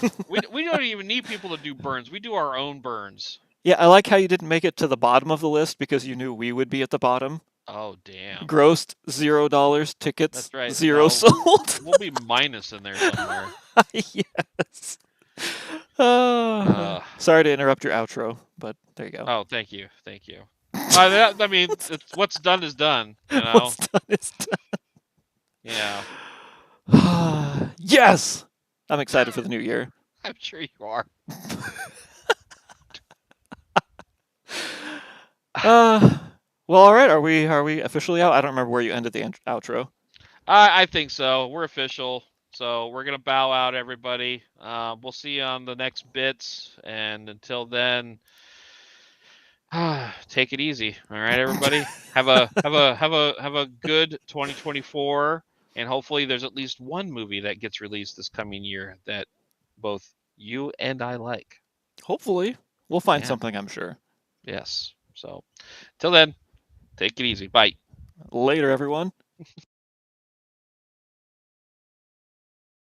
We don't even need people to do burns. We do our own burns. Yeah, I like how you didn't make it to the bottom of the list because you knew we would be at the bottom. Oh damn. Grossed $0, tickets That's right. zero No, sold. we'll be minus in there somewhere. yes. Sorry to interrupt your outro, but there you go. Oh, thank you, thank you. I mean, what's done is done. You know. What's done is Yeah. done. yes! I'm excited for the new year. I'm sure you are. Well, all right. Are we officially out? I don't remember where you ended the outro. I think so. We're official. So we're gonna bow out, everybody. We'll see you on the next bits, and until then, take it easy. All right, everybody. Have a good 2024, and hopefully there's at least one movie that gets released this coming year that both you and I like. Hopefully, we'll find Yeah. something. I'm sure. Yes. So, till then, take it easy. Bye. Later, everyone.